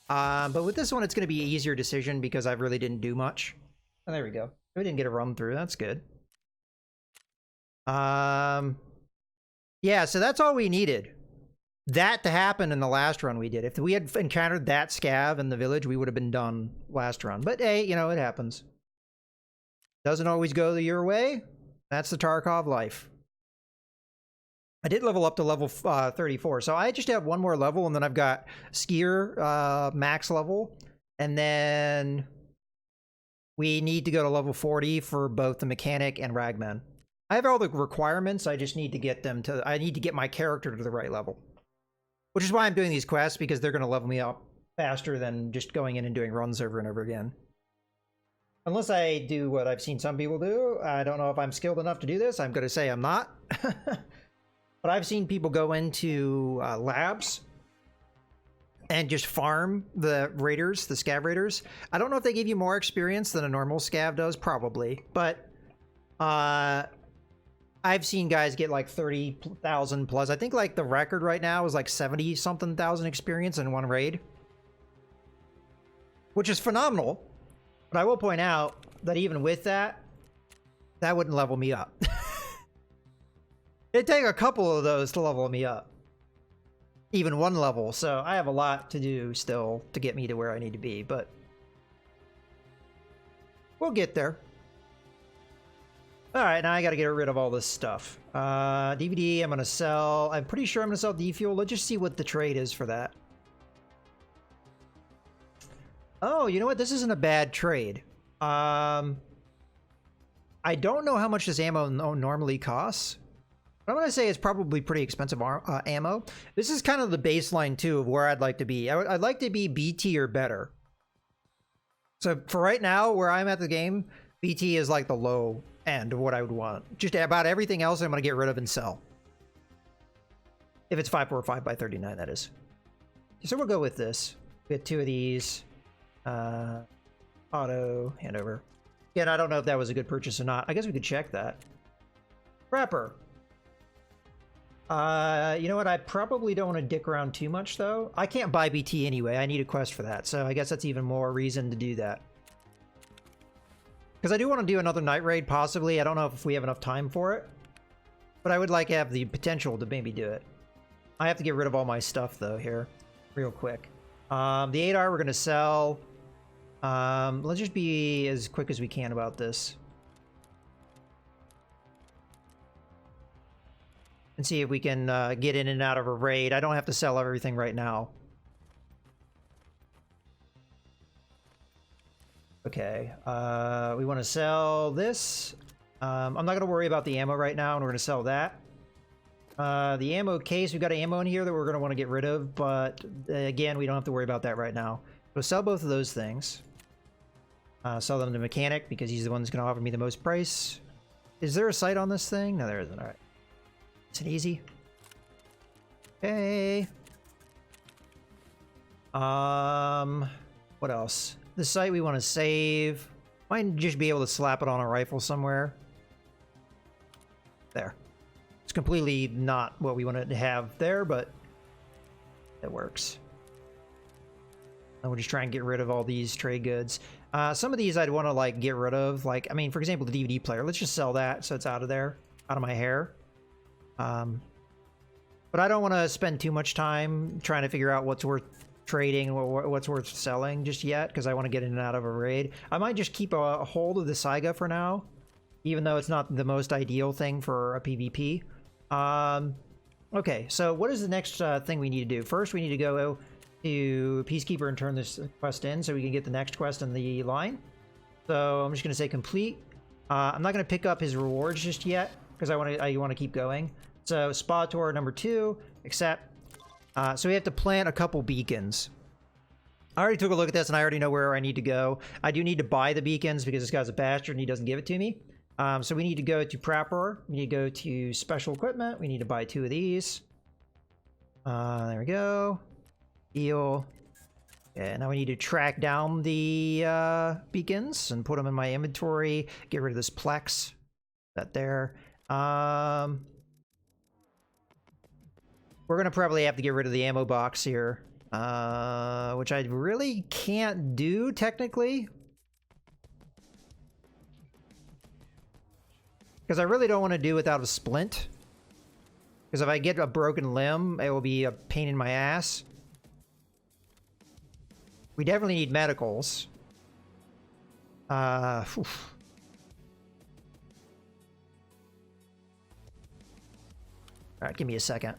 But with this one, it's going to be an easier decision because I really didn't do much. Oh, there we go. We didn't get a run through. That's good. Yeah, so that's all we needed. That to happen in the last run we did. If we had encountered that scav in the village, we would have been done last run. But hey, you know, it happens. Doesn't always go your way. That's the Tarkov life. I did level up to level 34, so I just have one more level, and then I've got Skier max level, and then we need to go to level 40 for both the mechanic and ragman. I have all the requirements. I just need to get them to. I need to get my character to the right level. Which is why I'm doing these quests, because they're going to level me up faster than just going in and doing runs over and over again. Unless I do what I've seen some people do. I don't know if I'm skilled enough to do this. I'm going to say I'm not. But I've seen people go into labs and just farm the raiders, the scav raiders. I don't know if they give you more experience than a normal scav does, probably. But I've seen guys get like 30,000 plus. I think like the record right now is like 70-something thousand experience in one raid. Which is phenomenal. But I will point out that even with that, that wouldn't level me up. It'd take a couple of those to level me up. Even one level. So I have a lot to do still to get me to where I need to be. But we'll get there. Alright, now I gotta get rid of all this stuff. DVD, I'm gonna sell. I'm pretty sure I'm gonna sell D-Fuel. Let's just see what the trade is for that. Oh, you know what? This isn't a bad trade. I don't know how much this ammo normally costs. But I'm going to say it's probably pretty expensive ammo. This is kind of the baseline, too, of where I'd like to be. I'd like to be BT or better. So for right now, where I'm at the game, BT is like the low end of what I would want. Just about everything else I'm going to get rid of and sell. If it's 545 by 39, that is. So we'll go with this. We have 2 of these. Auto, handover. Again, I don't know if that was a good purchase or not. I guess we could check that. Prepper. You know what? I probably don't want to dick around too much, though. I can't buy BT anyway. I need a quest for that, so I guess that's even more reason to do that. Because I do want to do another night raid, possibly. I don't know if we have enough time for it. But I would like to have the potential to maybe do it. I have to get rid of all my stuff, though, here. Real quick. The 8R we're going to sell. Let's just be as quick as we can about this. And see if we can get in and out of a raid. I don't have to sell everything right now. Okay, we want to sell this. I'm not going to worry about the ammo right now, and we're going to sell that. The ammo case, we've got ammo in here that we're going to want to get rid of, but again, we don't have to worry about that right now. So sell both of those things. Sell them to mechanic because he's the one that's going to offer me the most price. Is there a sight on this thing? No, there isn't. All right. Is it easy? Okay. What else? The site we want to save. Might just be able to slap it on a rifle somewhere. There. It's completely not what we wanted to have there, but it works. And we'll just try and get rid of all these trade goods. Some of these I'd want to like get rid of. Like, I mean, for example, the DVD player. Let's just sell that so it's out of there, out of my hair. But I don't want to spend too much time trying to figure out what's worth trading or what's worth selling just yet, because I want to get in and out of a raid. I might just keep a hold of the Saiga for now, even though it's not the most ideal thing for a PvP. Okay, so what is the next thing we need to do? First, we need to go to Peacekeeper and turn this quest in so we can get the next quest in the line. So I'm just going to say complete. I'm not going to pick up his rewards just yet because I want to keep going. So Spa Tour number 2, accept. So we have to plant a couple beacons. I already took a look at this and I already know where I need to go. I do need to buy the beacons because this guy's a bastard and he doesn't give it to me. So we need to go to Prapor. We need to go to Special Equipment. We need to buy 2 of these. There we go. Deal. Yeah, now we need to track down the beacons and put them in my inventory. Get rid of this Plex. That there. We're going to probably have to get rid of the ammo box here. Which I really can't do, technically. Because I really don't want to do without a splint. Because if I get a broken limb, it will be a pain in my ass. We definitely need medicals. Oof. Alright, give me a second.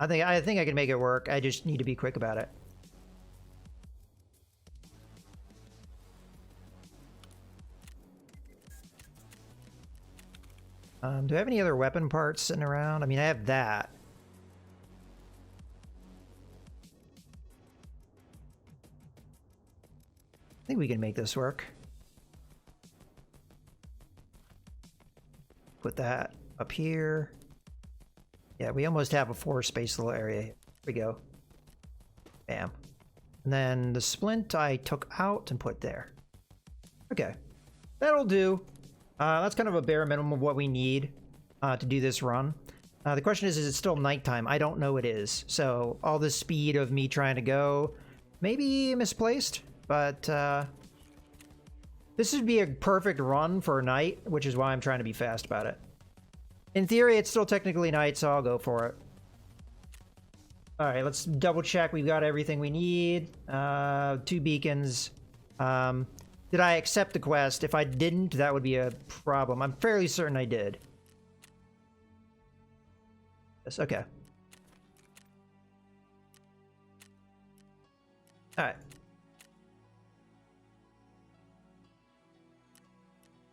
I think I can make it work. I just need to be quick about it. Do I have any other weapon parts sitting around? I mean, I have that. I think we can make this work. Put that up here. Yeah, we almost have a 4-space little area. Here we go. Bam. And then the splint I took out and put there. Okay. That'll do. That's kind of a bare minimum of what we need to do this run. The question is it still nighttime? I don't know it is. So all the speed of me trying to go may be misplaced, but this would be a perfect run for a night, which is why I'm trying to be fast about it. In theory, it's still technically night, so I'll go for it. Alright, let's double check we've got everything we need. 2 beacons. Did I accept the quest? If I didn't, that would be a problem. I'm fairly certain I did. Yes, okay. Alright.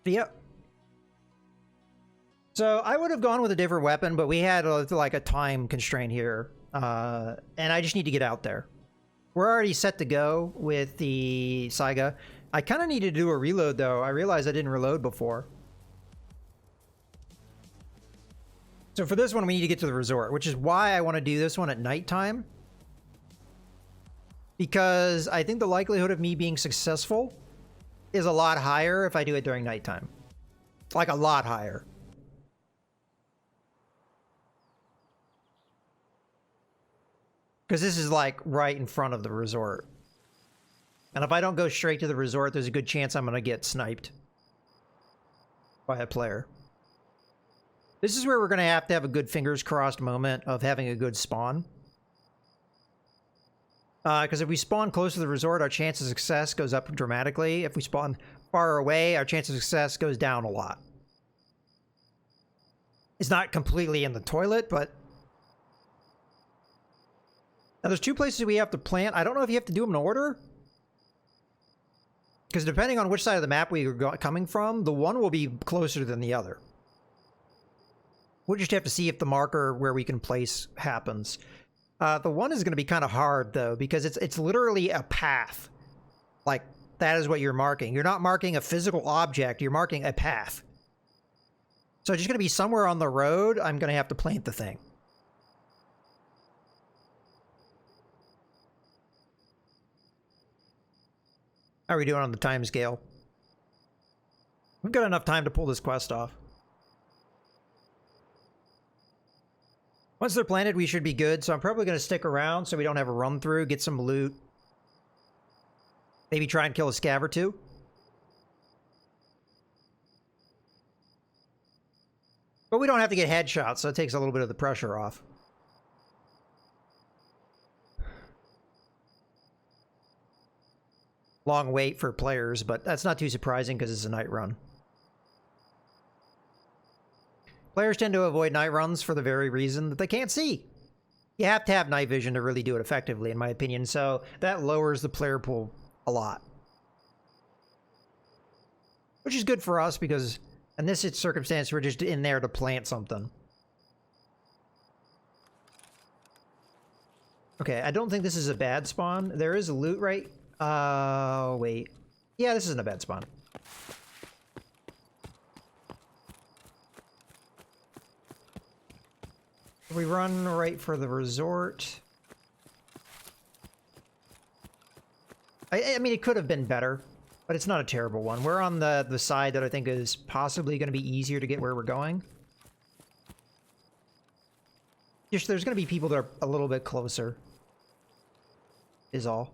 Yep. So I would have gone with a different weapon, but we had like a time constraint here. And I just need to get out there. We're already set to go with the Saiga. I kind of need to do a reload, though. I realized I didn't reload before. So for this one, we need to get to the resort, which is why I want to do this one at nighttime. Because I think the likelihood of me being successful is a lot higher if I do it during nighttime. Like a lot higher. Because this is like right in front of the resort. And if I don't go straight to the resort, there's a good chance I'm going to get sniped by a player. This is where we're going to have a good fingers crossed moment of having a good spawn. Because if we spawn close to the resort, our chance of success goes up dramatically. If we spawn far away, our chance of success goes down a lot. It's not completely in the toilet, but... Now, there's two places we have to plant. I don't know if you have to do them in order. Because depending on which side of the map we are coming from, the one will be closer than the other. We'll just have to see if the marker where we can place happens. The one is going to be kind of hard, though, because it's literally a path. Like, that is what you're marking. You're not marking a physical object. You're marking a path. So it's just going to be somewhere on the road. I'm going to have to plant the thing. How are we doing on the time scale? We've got enough time to pull this quest off. Once they're planted, we should be good, so I'm probably going to stick around so we don't have a run through, get some loot. Maybe try and kill a scav or two. But we don't have to get headshots, so it takes a little bit of the pressure off. Long wait for players, but that's not too surprising because it's a night run. Players tend to avoid night runs for the very reason that they can't see. You have to have night vision to really do it effectively, in my opinion, so that lowers the player pool a lot. Which is good for us because in this circumstance, we're just in there to plant something. Okay, I don't think this is a bad spawn. There is a loot right... wait. Yeah, this isn't a bad spawn. We run right for the resort. I mean, it could have been better, but it's not a terrible one. We're on the side that I think is possibly going to be easier to get where we're going. Just there's going to be people that are a little bit closer, is all.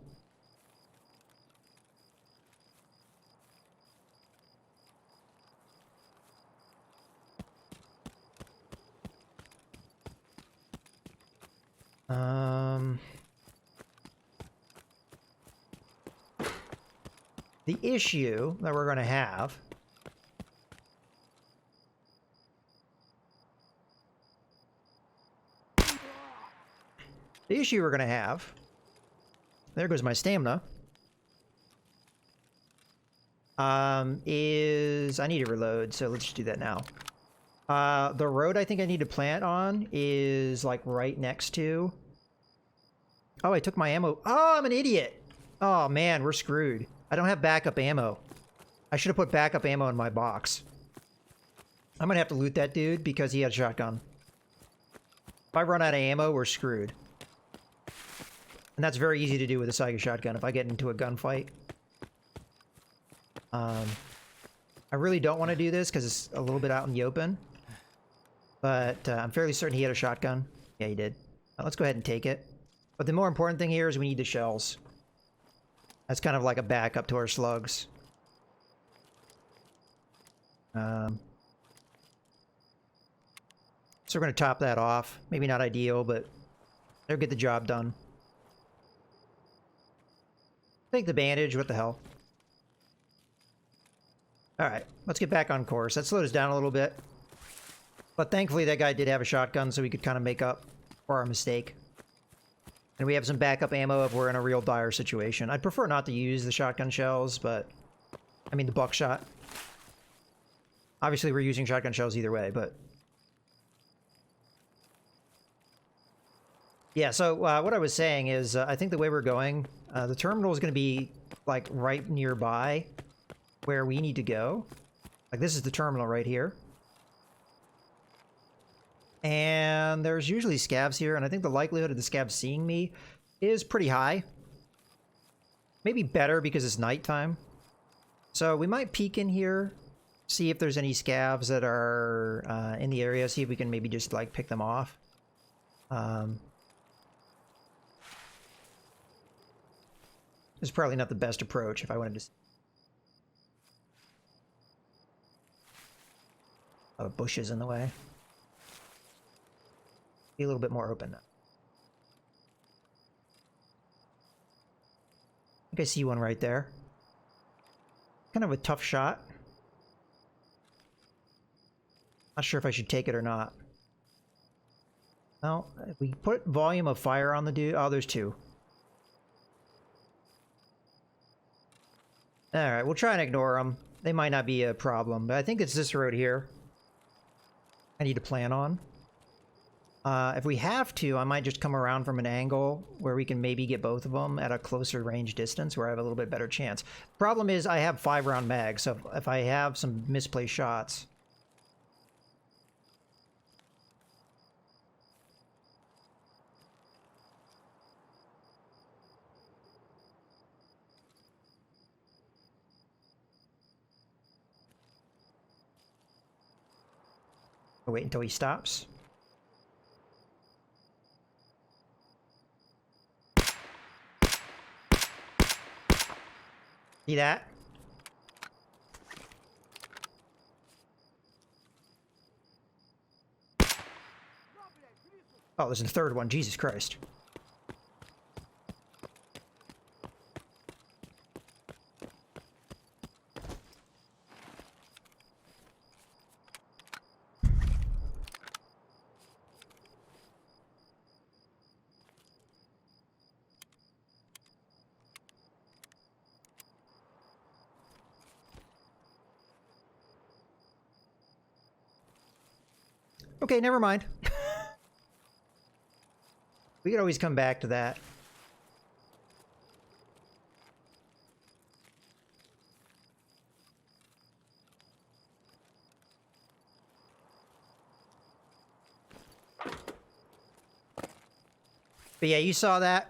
The issue that we're going to have there goes my stamina, is I need to reload, so let's just do that now. The road I think I need to plant on is like right next to... Oh, I took my ammo. Oh, I'm an idiot. Oh man, we're screwed. I don't have backup ammo. I should have put backup ammo in my box. I'm gonna have to loot that dude because he had a shotgun. If I run out of ammo, we're screwed. And that's very easy to do with a Saiga shotgun if I get into a gunfight. I really don't want to do this because it's a little bit out in the open. But I'm fairly certain he had a shotgun. Yeah, he did. Let's go ahead and take it. But the more important thing here is we need the shells. That's kind of like a backup to our slugs. So we're going to top that off. Maybe not ideal, but they'll get the job done. Take the bandage, what the hell. Alright, let's get back on course. That slowed us down a little bit. But thankfully that guy did have a shotgun, so we could kind of make up for our mistake. And we have some backup ammo if we're in a real dire situation. I'd prefer not to use the shotgun shells, but... I mean the buckshot. Obviously, we're using shotgun shells either way, but... Yeah, so what I was saying is, I think the way we're going, the terminal is going to be, like, right nearby where we need to go. Like, this is the terminal right here. And there's usually scavs here, and I think the likelihood of the scavs seeing me is pretty high. Maybe better because it's nighttime. So we might peek in here, see if there's any scavs that are in the area, see if we can maybe just, like, pick them off. It's probably not the best approach if I wanted to... Oh, bushes in the way. Be a little bit more open now. I think I see one right there. Kind of a tough shot. Not sure if I should take it or not. Well, if we put volume of fire on the dude... Oh, there's two. Alright, we'll try and ignore them. They might not be a problem, but I think it's this road here I need to plan on. If we have to, I might just come around from an angle where we can maybe get both of them at a closer range distance where I have a little bit better chance. Problem is, I have 5-round mags, so if I have some misplaced shots... I'll wait until he stops. See that? Oh, there's a third one. Jesus Christ. Okay, never mind. We could always come back to that. But yeah, you saw that.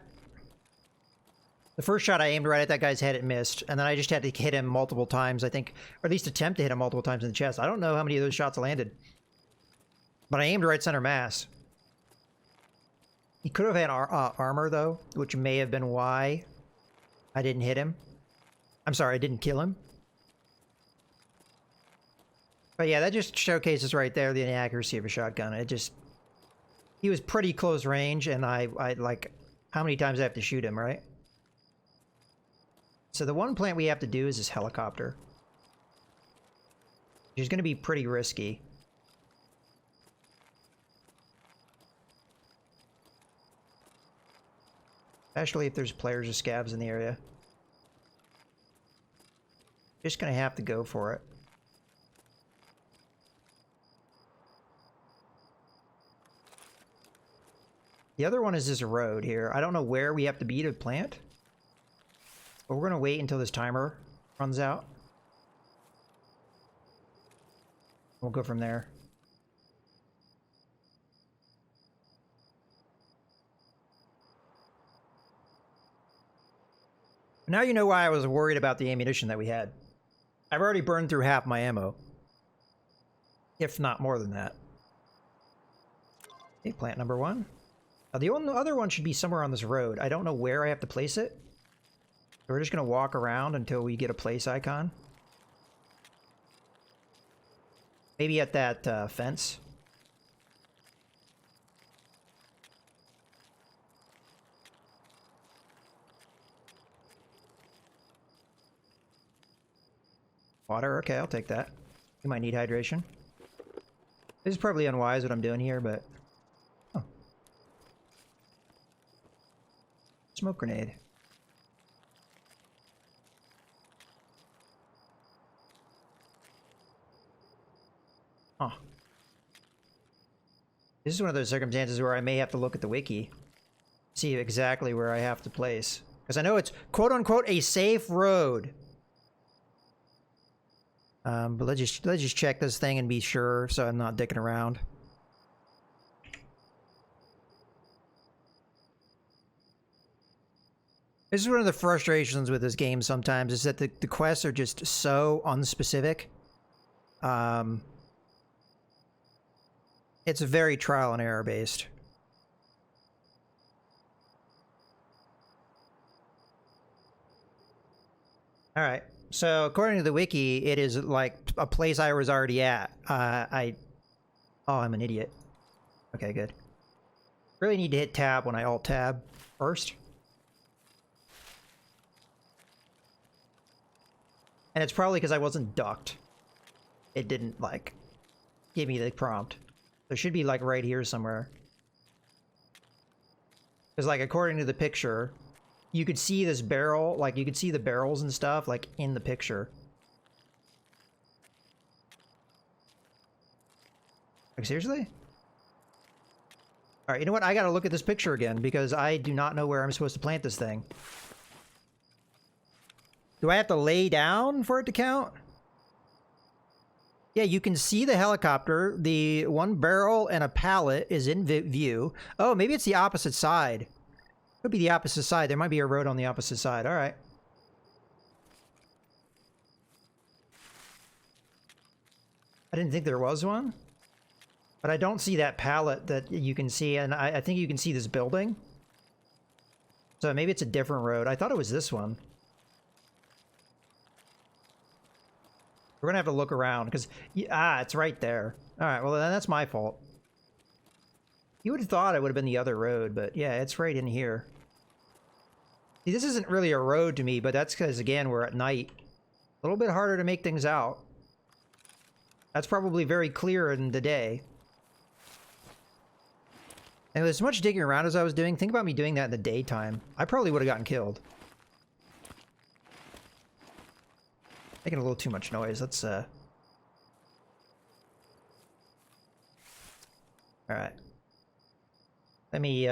The first shot I aimed right at that guy's head, it missed. And then I just had to hit him multiple times, I think. Or at least attempt to hit him multiple times in the chest. I don't know how many of those shots landed. But I aimed right center mass. He could have had armor, though, which may have been why I didn't hit him. I'm sorry, I didn't kill him. But yeah, that just showcases right there the inaccuracy of a shotgun. It just... He was pretty close range, and I like... How many times I have to shoot him, right? So the one plant we have to do is this helicopter. Which is going to be pretty risky. Especially if there's players or scavs in the area. Just gonna have to go for it. The other one is this road here. I don't know where we have to be to plant. But we're gonna wait until this timer runs out. We'll go from there. Now you know why I was worried about the ammunition that we had. I've already burned through half my ammo. If not more than that. Okay, plant number one. Now the only other one should be somewhere on this road. I don't know where I have to place it. So we're just going to walk around until we get a place icon. Maybe at that fence. Water, okay, I'll take that. You might need hydration. This is probably unwise what I'm doing here, but... Oh. Smoke grenade. This is one of those circumstances where I may have to look at the wiki, see exactly where I have to place. Because I know it's quote-unquote a safe road. But let's just check this thing and be sure so I'm not dicking around. This is one of the frustrations with this game sometimes, is that the quests are just so unspecific. It's very trial and error based. Alright, so according to the wiki, it is like a place I was already at. Oh, I'm an idiot. Okay, good. Really need to hit tab when I alt-tab first. And it's probably because I wasn't ducked. It didn't, like, give me the prompt. There should be, like, right here somewhere. Because, like, according to the picture, you could see this barrel, like, you could see the barrels and stuff, like, in the picture. Like, seriously? Alright, you know what? I gotta look at this picture again, because I do not know where I'm supposed to plant this thing. Do I have to lay down for it to count? Yeah, you can see the helicopter. The one barrel and a pallet is in view. Oh, maybe it's the opposite side. Could be the opposite side. There might be a road on the opposite side. All right. I didn't think there was one. But I don't see that pallet that you can see, and I think you can see this building. So maybe it's a different road. I thought it was this one. We're gonna have to look around, because... it's right there. Alright, well then that's my fault. You would have thought it would have been the other road, but yeah, it's right in here. See, this isn't really a road to me, but that's because, again, we're at night. A little bit harder to make things out. That's probably very clear in the day. And as much digging around as I was doing, think about me doing that in the daytime. I probably would have gotten killed. Making a little too much noise. Let's, Alright. Let me,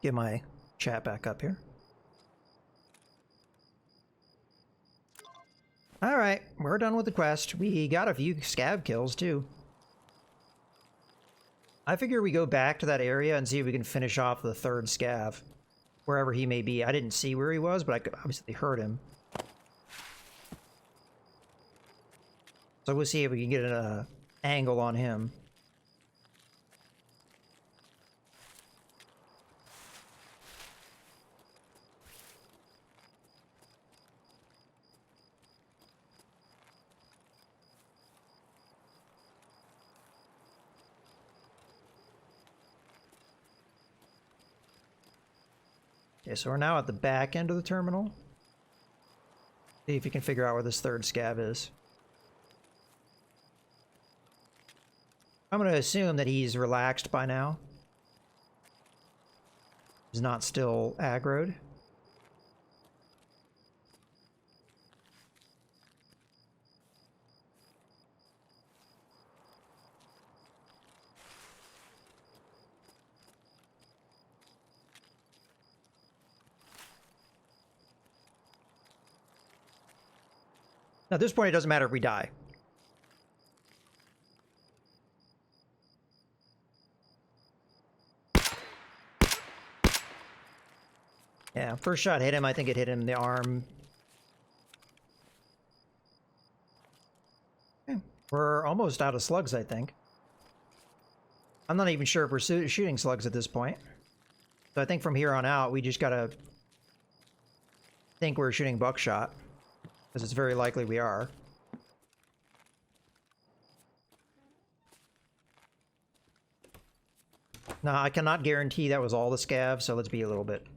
get my chat back up here. Alright, we're done with the quest. We got a few scav kills, too. I figure we go back to that area and see if we can finish off the third scav. Wherever he may be. I didn't see where he was, but I could obviously heard him. So we'll see if we can get an angle on him. Okay, so we're now at the back end of the terminal. See if you can figure out where this third scav is. I'm going to assume that he's relaxed by now. He's not still aggroed. Now, at this point, it doesn't matter if we die. Yeah, first shot hit him. I think it hit him in the arm. Okay. We're almost out of slugs, I think. I'm not even sure if we're shooting slugs at this point. So I think from here on out, we just gotta think we're shooting buckshot. Because it's very likely we are. Now, I cannot guarantee that was all the scavs, so let's be a little bit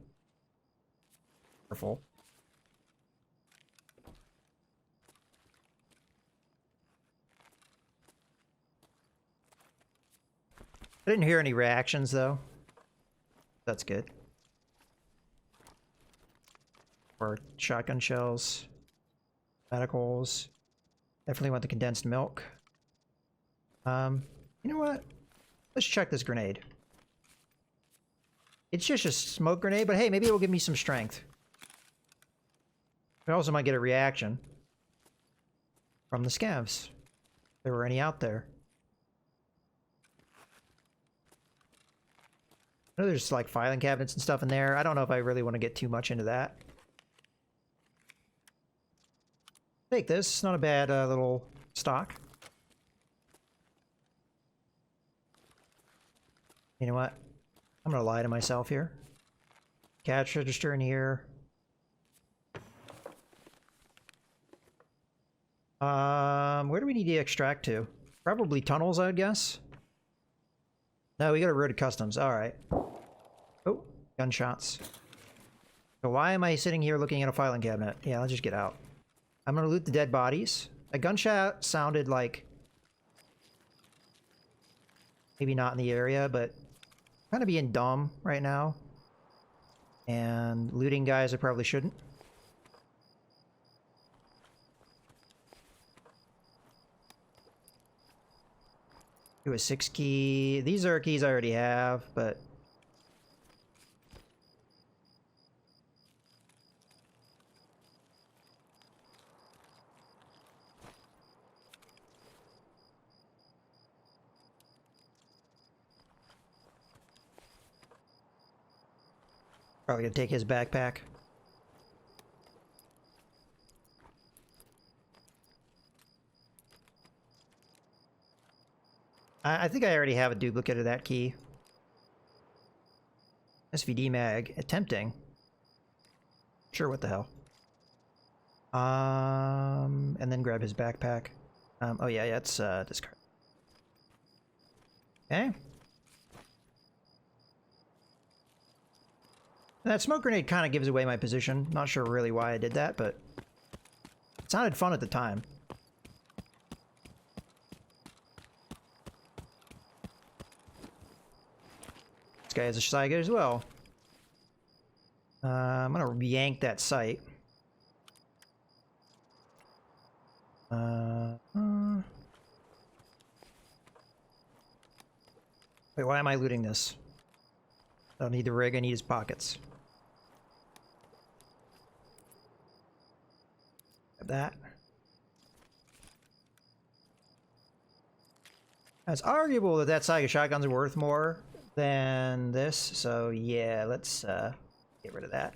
careful. I didn't hear any reactions, though. That's good. Or shotgun shells. Medicals. Definitely want the condensed milk. You know what? Let's check this grenade. It's just a smoke grenade, but hey, maybe it'll give me some strength. I also might get a reaction from the scavs. If there were any out there. I know there's like filing cabinets and stuff in there. I don't know if I really want to get too much into that. Take this. It's not a bad little stock. You know what? I'm gonna lie to myself here. Cash register in here. Where do we need to extract to? Probably tunnels, I would guess. No, we got a road to customs. All right. Oh, gunshots. So why am I sitting here looking at a filing cabinet? Yeah, let's just get out. I'm gonna loot the dead bodies. A gunshot sounded like maybe not in the area, but kind of being dumb right now. And looting guys I probably shouldn't. Do a 6 key. These are keys I already have, but probably gonna take his backpack. I think I already have a duplicate of that key. SVD mag. Attempting. Sure, what the hell. And then grab his backpack. Oh yeah, it's discard. Okay. That smoke grenade kind of gives away my position. Not sure really why I did that, but it sounded fun at the time. This guy has a Saiga as well. I'm gonna yank that sight. Wait, why am I looting this? I don't need the rig, I need his pockets. Grab that. It's arguable that Saiga shotguns are worth more than this, so yeah, let's get rid of that.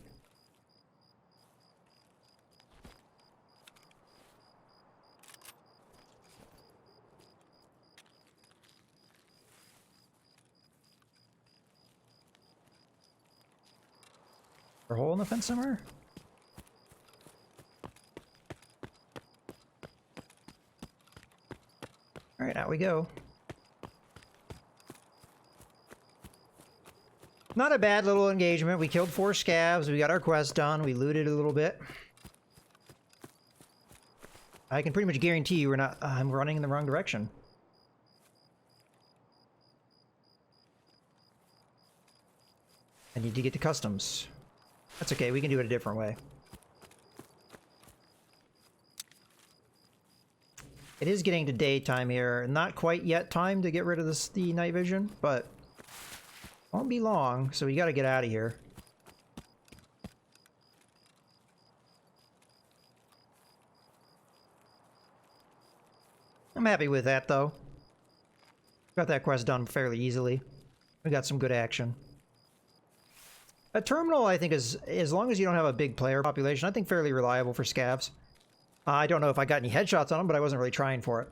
A hole in the fence somewhere? Alright, out we go. Not a bad little engagement. We killed 4 scavs, we got our quest done, we looted a little bit. I can pretty much guarantee you I'm running in the wrong direction. I need to get to customs. That's okay, we can do it a different way. It is getting to daytime here. Not quite yet time to get rid of the night vision, but won't be long, so we gotta get out of here. I'm happy with that, though. Got that quest done fairly easily. We got some good action. A terminal, I think, is, as long as you don't have a big player population, I think fairly reliable for scavs. I don't know if I got any headshots on them, but I wasn't really trying for it.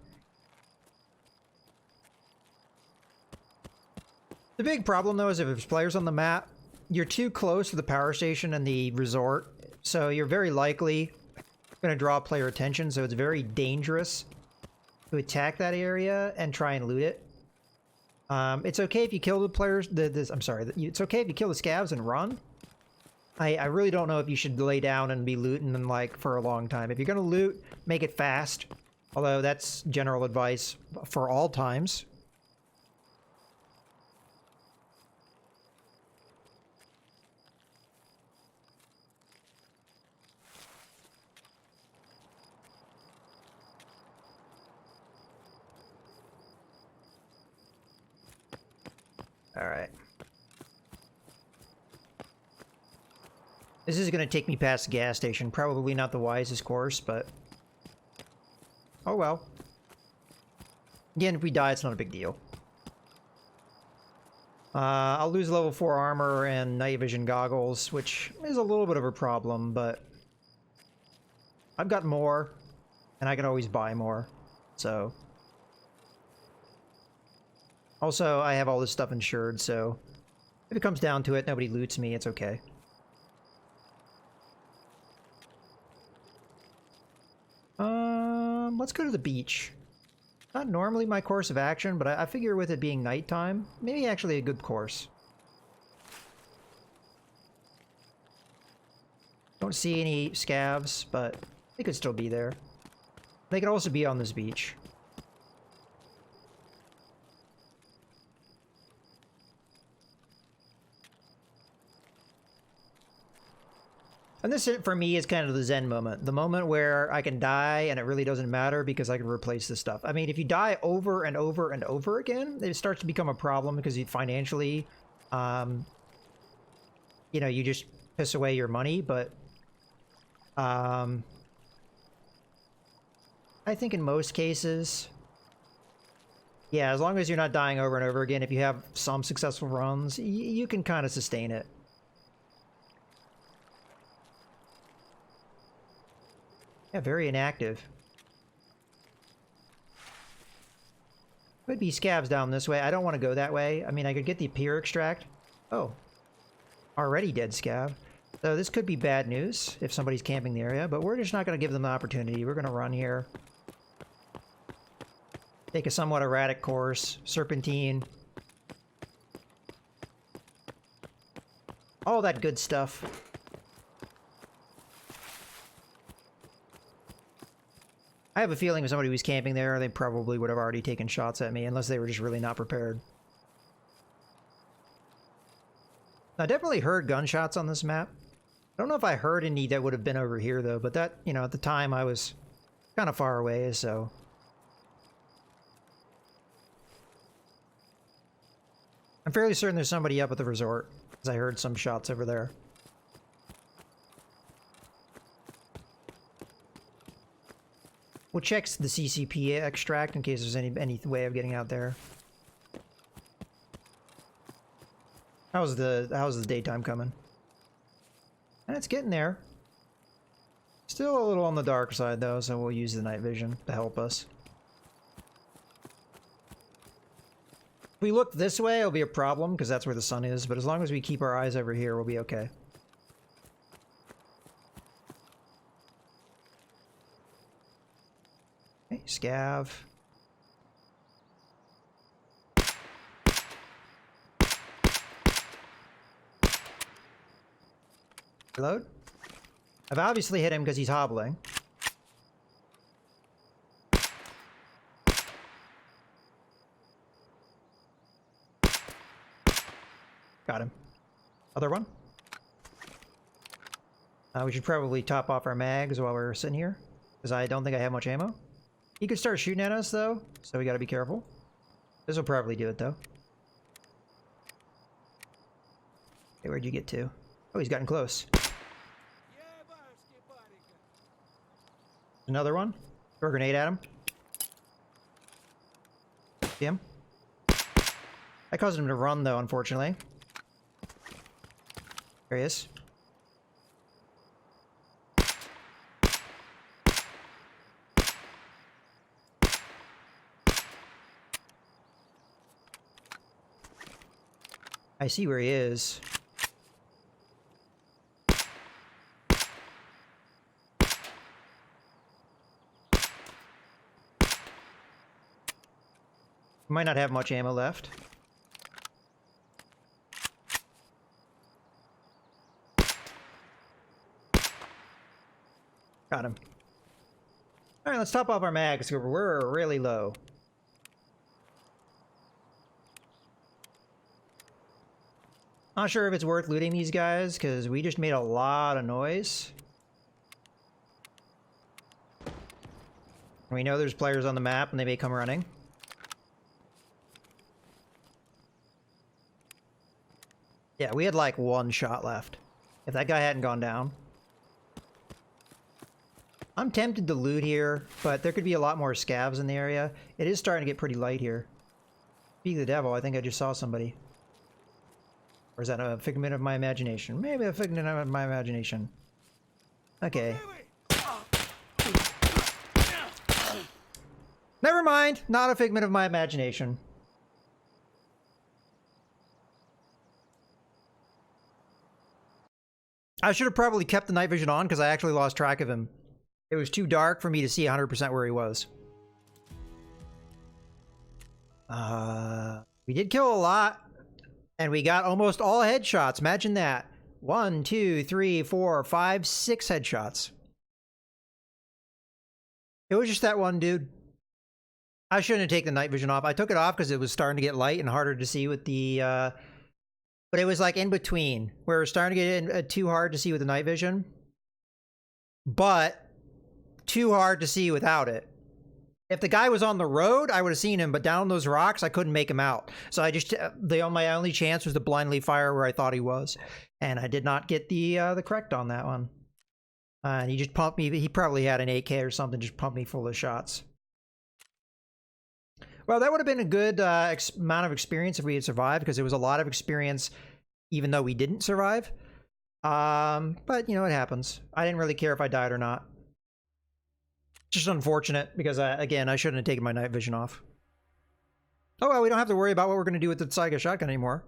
The big problem, though, is if there's players on the map, you're too close to the power station and the resort, so you're very likely going to draw player attention, so it's very dangerous to attack that area and try and loot it. It's okay if you kill the players, it's okay if you kill the scavs and run. I really don't know if you should lay down and be looting them like for a long time. If you're gonna loot, make it fast. Although that's general advice for all times. Alright. This is going to take me past the gas station. Probably not the wisest course, but... oh well. Again, if we die, it's not a big deal. I'll lose level 4 armor and night vision goggles, which is a little bit of a problem, but... I've got more, and I can always buy more, so... Also, I have all this stuff insured, so... if it comes down to it, nobody loots me, it's okay. Let's go to the beach. Not normally my course of action, but I figure with it being nighttime, maybe actually a good course. Don't see any scavs, but they could still be there. They could also be on this beach. And this, for me, is kind of the zen moment. The moment where I can die and it really doesn't matter because I can replace this stuff. I mean, if you die over and over and over again, it starts to become a problem because you financially, you know, you just piss away your money. But I think in most cases, yeah, as long as you're not dying over and over again, if you have some successful runs, you can kind of sustain it. Yeah, very inactive. Could be scavs down this way. I don't want to go that way. I mean, I could get the peer extract. Oh. Already dead scav. So this could be bad news if somebody's camping the area, but we're just not going to give them the opportunity. We're going to run here. Take a somewhat erratic course. Serpentine. All that good stuff. I have a feeling if somebody was camping there, they probably would have already taken shots at me, unless they were just really not prepared. I definitely heard gunshots on this map. I don't know if I heard any that would have been over here, though, but that, you know, at the time I was kind of far away, so... I'm fairly certain there's somebody up at the resort, because I heard some shots over there. We'll check the CCP extract in case there's any way of getting out there. How's the daytime coming? And it's getting there. Still a little on the dark side though, so we'll use the night vision to help us. If we look this way, it'll be a problem because that's where the sun is, but as long as we keep our eyes over here, we'll be okay. Okay, scav. Reload. I've obviously hit him because he's hobbling. Got him. Other one. We should probably top off our mags while we're sitting here, because I don't think I have much ammo. He could start shooting at us, though, so we gotta be careful. This will probably do it, though. Okay, where'd you get to? Oh, he's gotten close. Another one. Throw a grenade at him. See him? I caused him to run, though, unfortunately. There he is. I see where he is. Might not have much ammo left. Got him. Alright, let's top off our mags. We're really low. Not sure if it's worth looting these guys, because we just made a lot of noise. We know there's players on the map, and they may come running. Yeah, we had like one shot left. If that guy hadn't gone down. I'm tempted to loot here, but there could be a lot more scavs in the area. It is starting to get pretty light here. Speak of the devil, I think I just saw somebody. Or is that a figment of my imagination? Maybe a figment of my imagination. Okay. Never mind, not a figment of my imagination. I should have probably kept the night vision on because I actually lost track of him. It was too dark for me to see 100% where he was. We did kill a lot. And we got almost all headshots. Imagine that. 1, 2, 3, 4, 5, 6 headshots. It was just that one dude. I shouldn't have taken the night vision off. I took it off because it was starting to get light and harder to see with the... but it was like in between, where it was starting to get too hard to see with the night vision. But too hard to see without it. If the guy was on the road, I would have seen him, but down those rocks, I couldn't make him out. So I just, my only chance was to blindly fire where I thought he was. And I did not get the correct on that one. And he just pumped me, he probably had an 8K or something, just pumped me full of shots. Well, that would have been a good amount of experience if we had survived, because it was a lot of experience, even though we didn't survive. But, you know, it happens. I didn't really care if I died or not. Just unfortunate, because, again, I shouldn't have taken my night vision off. Oh, well, we don't have to worry about what we're going to do with the Saiga shotgun anymore.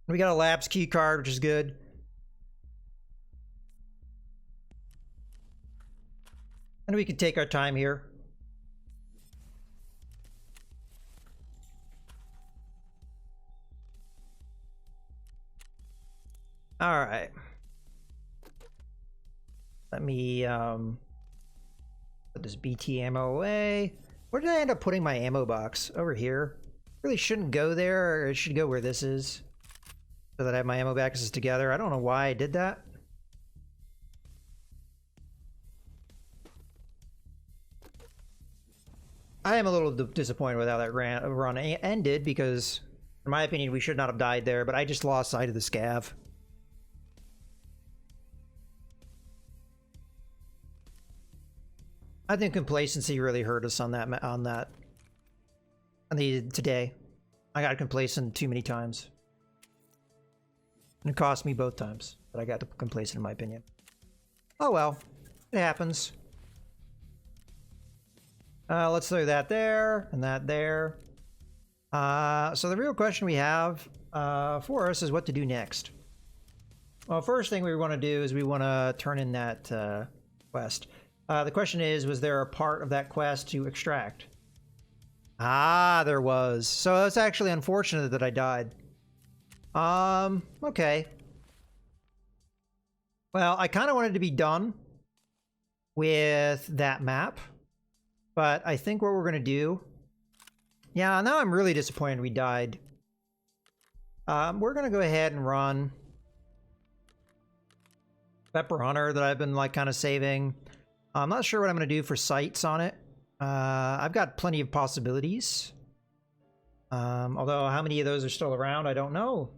We got a labs key card, which is good. And we can take our time here. All right. Let me put this BT ammo away. Where did I end up putting my ammo box? Over here. Really shouldn't go there, or it should go where this is, so that I have my ammo boxes together. I don't know why I did that. I am a little disappointed with how that run ended, because, in my opinion, we should not have died there, but I just lost sight of the scav. I think complacency really hurt us on today. I got complacent too many times. And it cost me both times, but I got complacent in my opinion. Oh well, it happens. Let's throw that there, and that there. So the real question we have for us is what to do next. Well, first thing we want to do is we want to turn in that quest. The question is, was there a part of that quest to extract? Ah, there was. So it's actually unfortunate that I died. Okay. Well, I kind of wanted to be done with that map, but I think what we're going to do... Yeah, now I'm really disappointed we died. We're going to go ahead and run Pepper Hunter that I've been like kind of saving. I'm not sure what I'm going to do for sights on it. I've got plenty of possibilities. Although how many of those are still around, I don't know.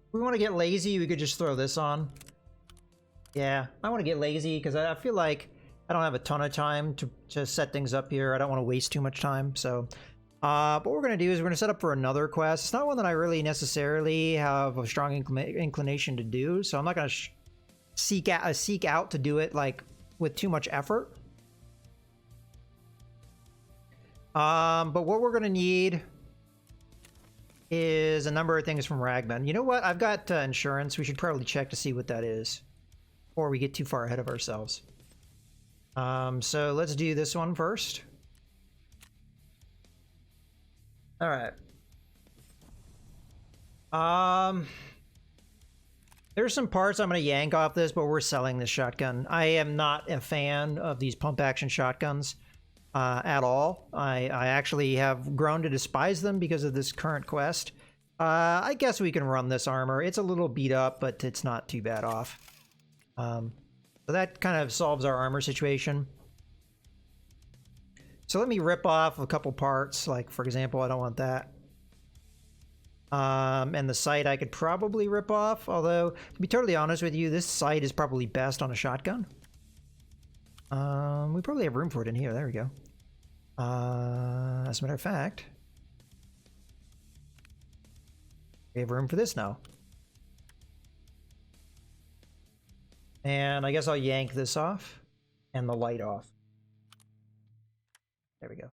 If we want to get lazy, we could just throw this on. Yeah, I want to get lazy because I feel like I don't have a ton of time to set things up here. I don't want to waste too much time. So what we're going to do is we're going to set up for another quest. It's not one that I really necessarily have a strong inclination to do. So I'm not going to seek out to do it like with too much effort. But what we're going to need is a number of things from Ragman. You know what? I've got insurance. We should probably check to see what that is before we get too far ahead of ourselves. So let's do this one first. All right. There's some parts I'm going to yank off this, but we're selling this shotgun. I am not a fan of these pump-action shotguns at all. I actually have grown to despise them because of this current quest. I guess we can run this armor. It's a little beat up, but it's not too bad off. So that kind of solves our armor situation. So let me rip off a couple parts. Like, for example, I don't want that. And the sight I could probably rip off. Although, to be totally honest with you, this sight is probably best on a shotgun. We probably have room for it in here. There we go. As a matter of fact, we have room for this now. And I guess I'll yank this off and the light off. There we go.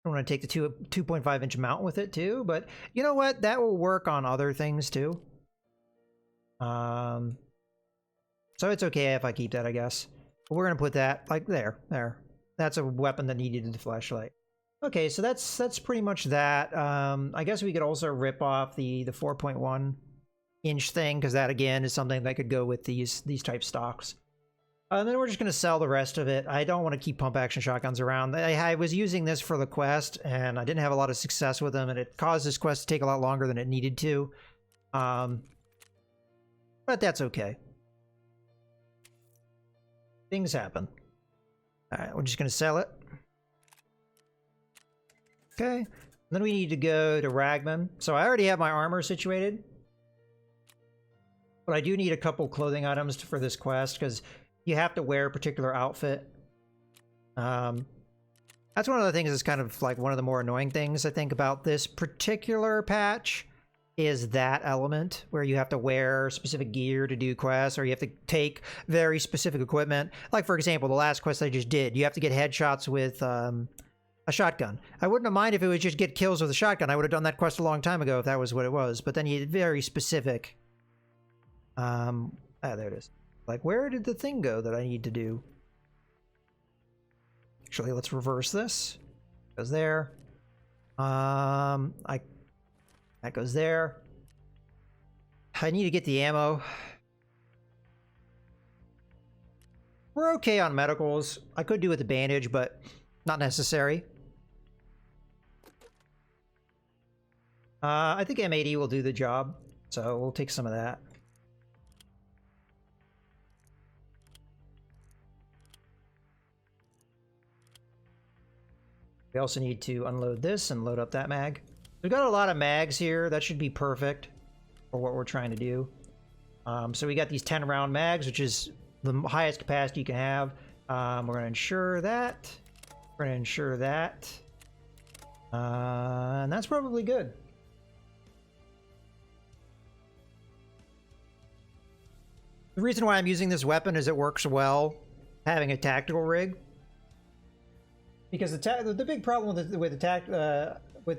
I want to take the 2.5-inch mount with it too, but you know what? That will work on other things too. So it's okay if I keep that, I guess. But we're gonna put that like there. That's a weapon that needed the flashlight. Okay, so that's pretty much that. I guess we could also rip off the 4.1-inch thing, because that again is something that could go with these type stocks. And then we're just going to sell the rest of it. I don't want to keep pump action shotguns around. I was using this for the quest, and I didn't have a lot of success with them, and it caused this quest to take a lot longer than it needed to. But that's okay. Things happen. Alright, we're just going to sell it. Okay. And then we need to go to Ragman. So I already have my armor situated. But I do need a couple clothing items for this quest, because you have to wear a particular outfit. That's one of the things that's kind of like one of the more annoying things I think about this particular patch is that element where you have to wear specific gear to do quests, or you have to take very specific equipment. Like, for example, the last quest I just did, you have to get headshots with a shotgun. I wouldn't have minded if it was just get kills with a shotgun. I would have done that quest a long time ago if that was what it was. But then you very specific. There it is. Like, where did the thing go that I need to do? Actually, let's reverse this. Goes there. That goes there. I need to get the ammo. We're okay on medicals. I could do with the bandage, but not necessary. I think M80 will do the job, so we'll take some of that. We also need to unload this and load up that mag. We've got a lot of mags here. That should be perfect for what we're trying to do. So we got these 10-round mags, which is the highest capacity you can have. We're going to ensure that. We're going to ensure that. And that's probably good. The reason why I'm using this weapon is it works well having a tactical rig. Because the big problem with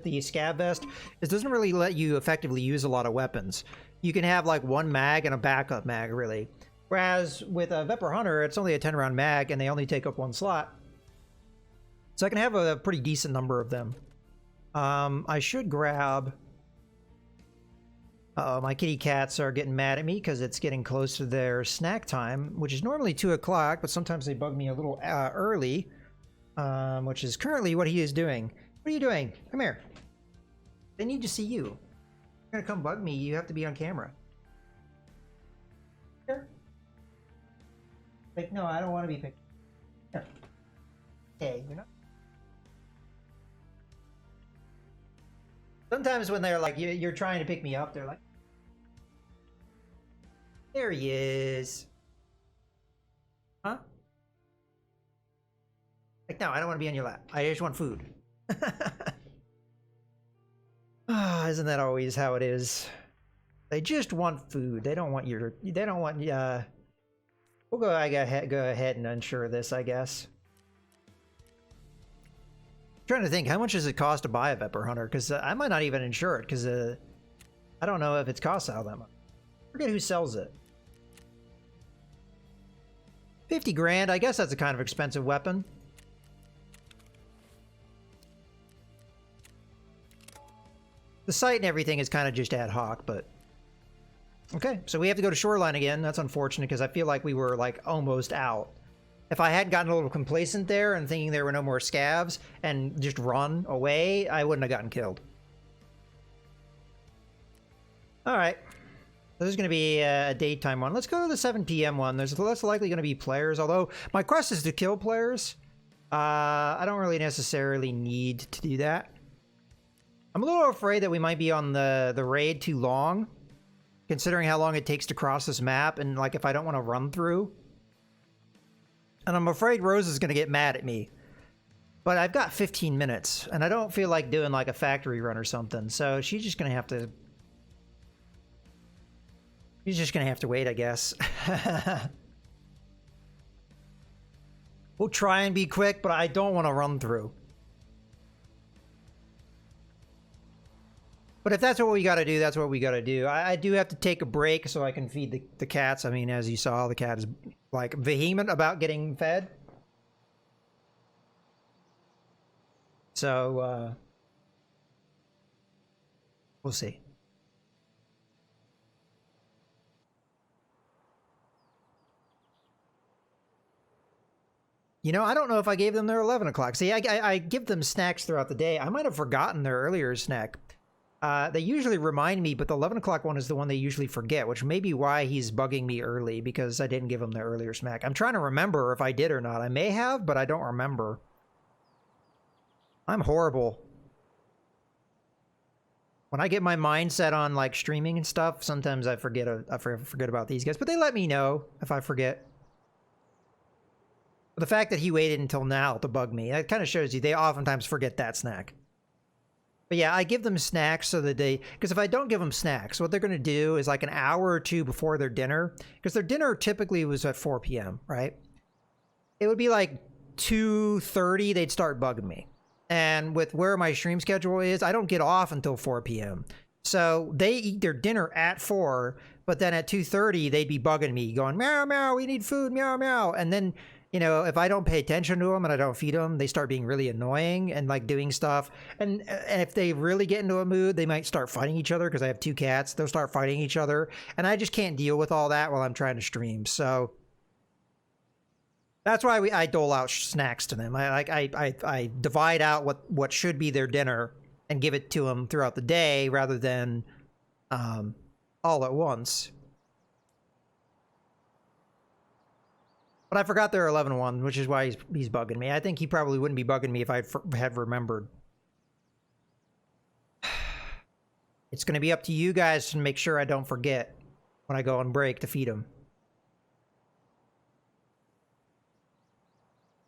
the scav vest is it doesn't really let you effectively use a lot of weapons. You can have like one mag and a backup mag, really. Whereas with a Vepr Hunter, it's only a 10-round mag and they only take up one slot. So I can have a pretty decent number of them. I should grab... my kitty cats are getting mad at me because it's getting close to their snack time, which is normally 2 o'clock, but sometimes they bug me a little early. Which is currently what he is doing. What are you doing? Come here. They need to see you. You're gonna come bug me, you have to be on camera. Here. Like, no, I don't want to be picked. Here. Okay, you're not. Sometimes when they're like, you're trying to pick me up, they're like, there he is. Huh? Like, no, I don't want to be on your lap. I just want food. Isn't that always how it is? They just want food. They don't want your... They don't want... We'll go ahead and unsure this, I guess. I'm trying to think, how much does it cost to buy a Vepr Hunter? Because I might not even insure it, because I don't know if it's cost all that much. I forget who sells it. 50 grand, I guess that's a kind of expensive weapon. The site and everything is kind of just ad hoc, but... Okay, so we have to go to Shoreline again. That's unfortunate, because I feel like we were, like, almost out. If I hadn't gotten a little complacent there and thinking there were no more scavs and just run away, I wouldn't have gotten killed. Alright. So this is going to be a daytime one. Let's go to the 7 p.m. one. There's less likely going to be players, although my quest is to kill players. I don't really necessarily need to do that. I'm a little afraid that we might be on the raid too long, considering how long it takes to cross this map, and like if I don't want to run through. And I'm afraid Rose is going to get mad at me. But I've got 15 minutes, and I don't feel like doing like a factory run or something, so she's just going to have to... She's just going to have to wait, I guess. We'll try and be quick, but I don't want to run through. But if that's what we got to do, that's what we got to do. I do have to take a break so I can feed the cats. I mean, as you saw, the cat is like vehement about getting fed. So, we'll see. You know, I don't know if I gave them their 11 o'clock. See, I give them snacks throughout the day. I might have forgotten their earlier snack. They usually remind me, but the 11 o'clock one is the one they usually forget, which may be why he's bugging me early, because I didn't give him their earlier snack. I'm trying to remember if I did or not. I may have, but I don't remember. I'm horrible. When I get my mindset on like streaming and stuff, sometimes I forget about these guys, but they let me know if I forget. But the fact that he waited until now to bug me, that kind of shows you they oftentimes forget that snack. But yeah, I give them snacks so that they, because if I don't give them snacks, what they're going to do is like an hour or two before their dinner, because their dinner typically was at 4 p.m., right? It would be like 2:30, they'd start bugging me. And with where my stream schedule is, I don't get off until 4 p.m. So they eat their dinner at 4, but then at 2:30, they'd be bugging me, going, meow, meow, we need food, meow, meow. And then, you know, if I don't pay attention to them and I don't feed them, they start being really annoying and like doing stuff. And if they really get into a mood, they might start fighting each other, because I have 2 cats. They'll start fighting each other. And I just can't deal with all that while I'm trying to stream. So that's why I dole out snacks to them. I divide out what should be their dinner and give it to them throughout the day rather than all at once. But I forgot their 11-1, which is why he's bugging me. I think he probably wouldn't be bugging me if I had remembered. It's going to be up to you guys to make sure I don't forget when I go on break to feed him.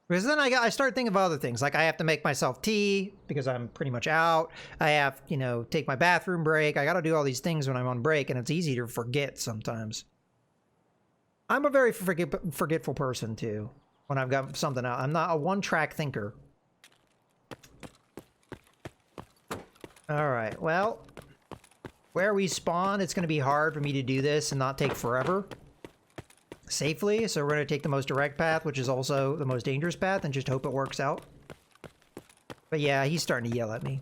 Because then I start thinking of other things. Like I have to make myself tea because I'm pretty much out. I have, you know, take my bathroom break. I got to do all these things when I'm on break, and it's easy to forget sometimes. I'm a very forgetful person too when I've got something out. I'm not a one-track thinker. All right, well, where we spawn, it's going to be hard for me to do this and not take forever safely, so we're going to take the most direct path, which is also the most dangerous path, and just hope it works out. But yeah, he's starting to yell at me.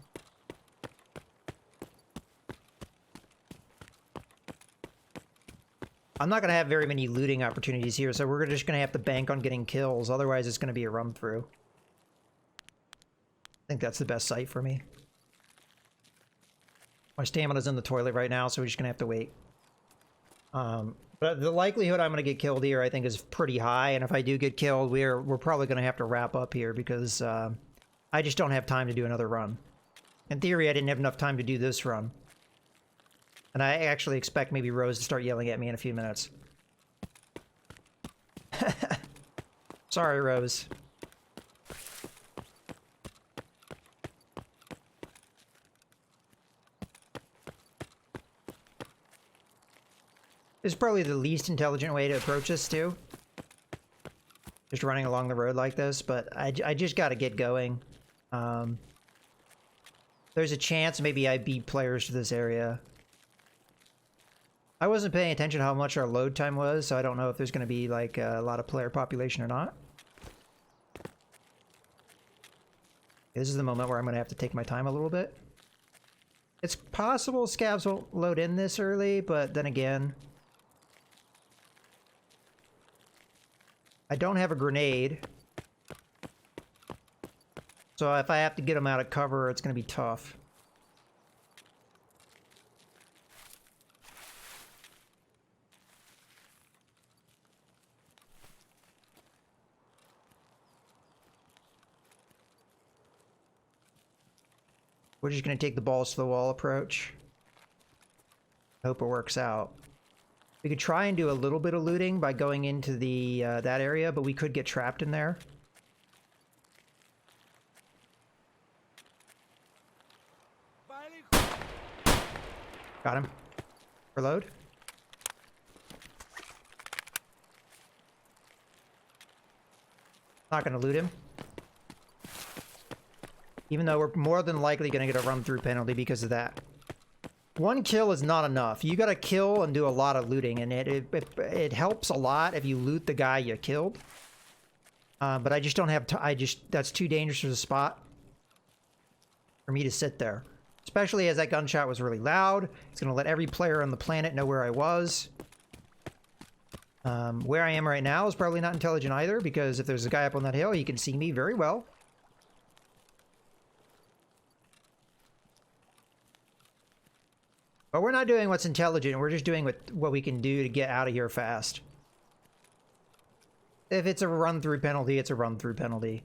I'm not going to have very many looting opportunities here, so we're just going to have to bank on getting kills. Otherwise, it's going to be a run-through. I think that's the best site for me. My stamina's in the toilet right now, so we're just going to have to wait. But the likelihood I'm going to get killed here, I think, is pretty high. And if I do get killed, we're probably going to have to wrap up here because I just don't have time to do another run. In theory, I didn't have enough time to do this run. And I actually expect maybe Rose to start yelling at me in a few minutes. Sorry, Rose. This is probably the least intelligent way to approach this, too. Just running along the road like this, but I just gotta get going. There's a chance maybe I beat players to this area. I wasn't paying attention to how much our load time was, so I don't know if there's going to be like a lot of player population or not. This is the moment where I'm going to have to take my time a little bit. It's possible scavs won't load in this early, but then again, I don't have a grenade. So if I have to get them out of cover, it's going to be tough. We're just going to take the balls to the wall approach. Hope it works out. We could try and do a little bit of looting by going into the that area, but we could get trapped in there. Got him. Reload. Not going to loot him. Even though we're more than likely going to get a run-through penalty because of that. One kill is not enough. You got to kill and do a lot of looting, and it helps a lot if you loot the guy you killed. But I just don't have that's too dangerous of a spot for me to sit there. Especially as that gunshot was really loud. It's going to let every player on the planet know where I was. Where I am right now is probably not intelligent either, because if there's a guy up on that hill, he can see me very well. But we're not doing what's intelligent. We're just doing what we can do to get out of here fast. If it's a run-through penalty, it's a run-through penalty.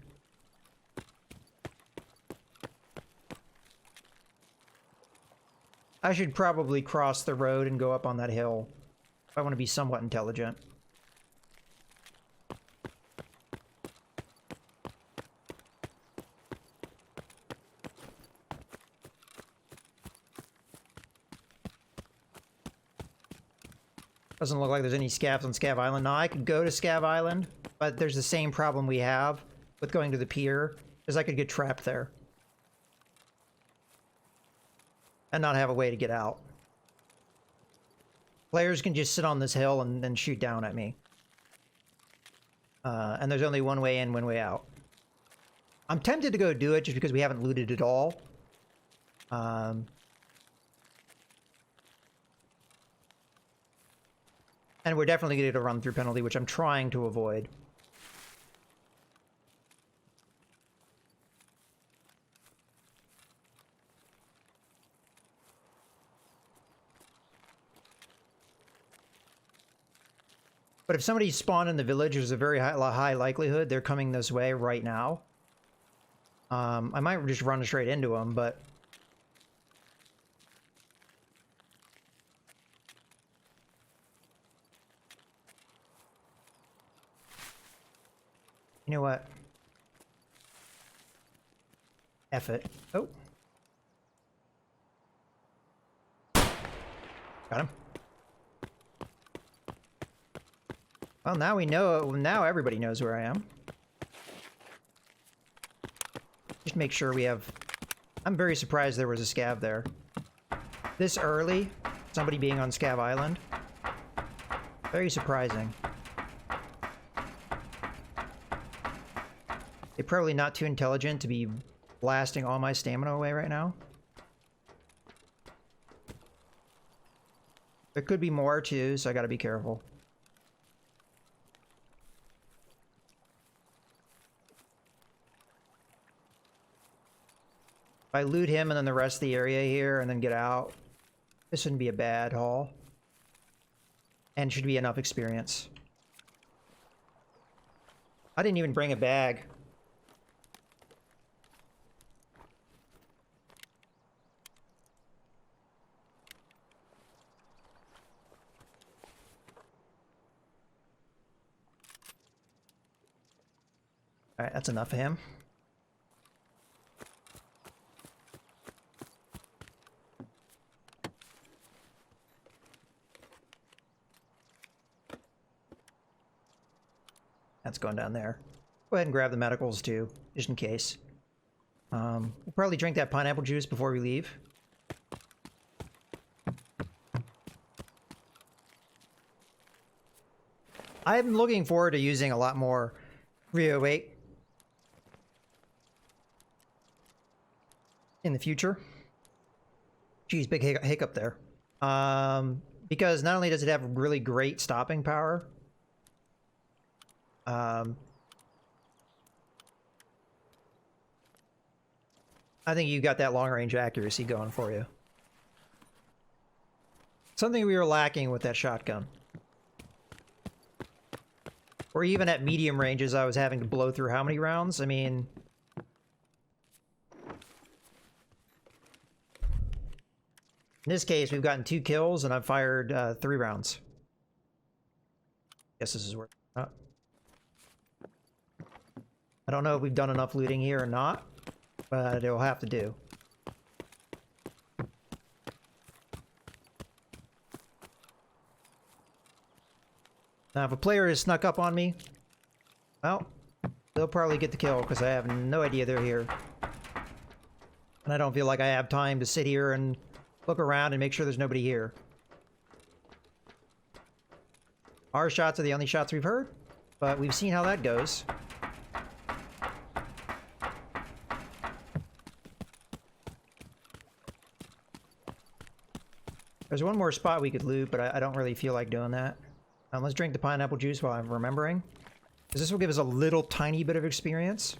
I should probably cross the road and go up on that hill if I want to be somewhat intelligent. Doesn't look like there's any scavs on Scav Island. Now, I could go to Scav Island, but there's the same problem we have with going to the pier, is I could get trapped there. And not have a way to get out. Players can just sit on this hill and then shoot down at me. And there's only one way in, one way out. I'm tempted to go do it just because we haven't looted at all. And we're definitely going to get a run-through penalty, which I'm trying to avoid. But if somebody spawned in the village, there's a very high likelihood they're coming this way right now. I might just run straight into them, but... You know what? F it. Oh. Got him. Well, now we know. Now everybody knows where I am. Just make sure we have... I'm very surprised there was a scav there. This early, somebody being on Scav Island. Very surprising. They're probably not too intelligent to be blasting all my stamina away right now. There could be more too, so I gotta be careful. If I loot him and then the rest of the area here and then get out, this shouldn't be a bad haul. And should be enough experience. I didn't even bring a bag. Alright, that's enough of him. That's going down there. Go ahead and grab the medicals too, just in case. We'll probably drink that pineapple juice before we leave. I'm looking forward to using a lot more 308 in the future. Geez, big hiccup there. Because not only does it have really great stopping power, I think you got that long-range accuracy going for you. Something we were lacking with that shotgun. Or even at medium ranges, I was having to blow through how many rounds? I mean... In this case, we've gotten 2 kills and I've fired 3 rounds. Guess this is working. I don't know if we've done enough looting here or not, but it will have to do. Now, if a player has snuck up on me, well, they'll probably get the kill because I have no idea they're here. And I don't feel like I have time to sit here and look around and make sure there's nobody here. Our shots are the only shots we've heard, but we've seen how that goes. There's one more spot we could loot, but I don't really feel like doing that. Let's drink the pineapple juice while I'm remembering, because this will give us a little tiny bit of experience.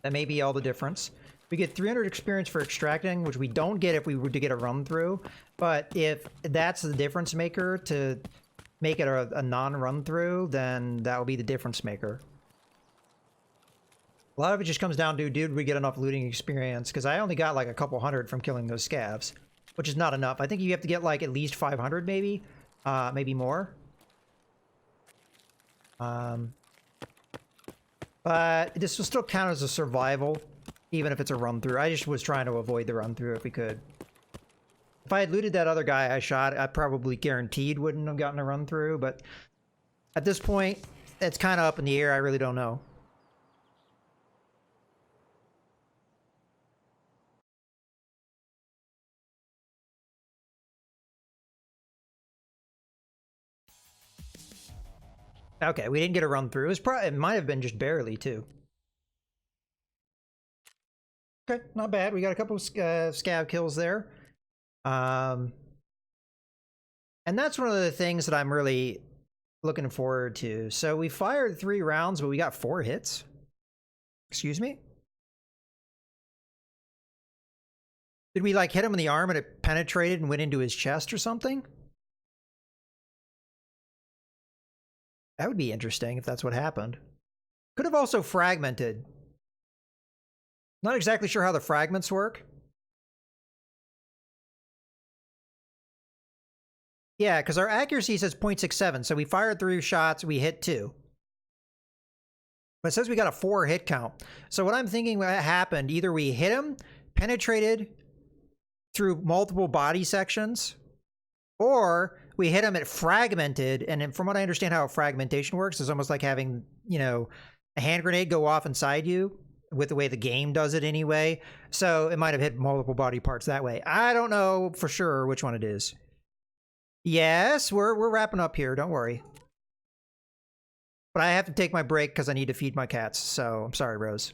That may be all the difference. We get 300 experience for extracting, which we don't get if we were to get a run through. But if that's the difference maker to make it a non-run through, then that will be the difference maker. A lot of it just comes down to, did we get enough looting experience? Because I only got like a couple hundred from killing those scavs, which is not enough. I think you have to get like at least 500 maybe, maybe more. But this will still count as a survival, even if it's a run through. I just was trying to avoid the run through if we could. If I had looted that other guy I shot, I probably guaranteed wouldn't have gotten a run through, but at this point, it's kind of up in the air. I really don't know. Okay, we didn't get a run through. It might have been just barely, too. Okay, not bad. We got a couple of scav kills there. And that's one of the things that I'm really looking forward to. So we fired 3 rounds, but we got 4 hits. Excuse me? Did we, like, hit him in the arm and it penetrated and went into his chest or something? That would be interesting if that's what happened. Could have also fragmented. Not exactly sure how the fragments work. Yeah, because our accuracy says 0.67, so we fired 3 shots, we hit 2. But it says we got a 4 hit count. So what I'm thinking happened, either we hit him, penetrated through multiple body sections, or we hit him, it fragmented, and from what I understand how fragmentation works, it's almost like having, you know, a hand grenade go off inside you, with the way the game does it anyway. So it might have hit multiple body parts that way. I don't know for sure which one it is. Yes, we're wrapping up here, don't worry. But I have to take my break because I need to feed my cats, so I'm sorry, Rose.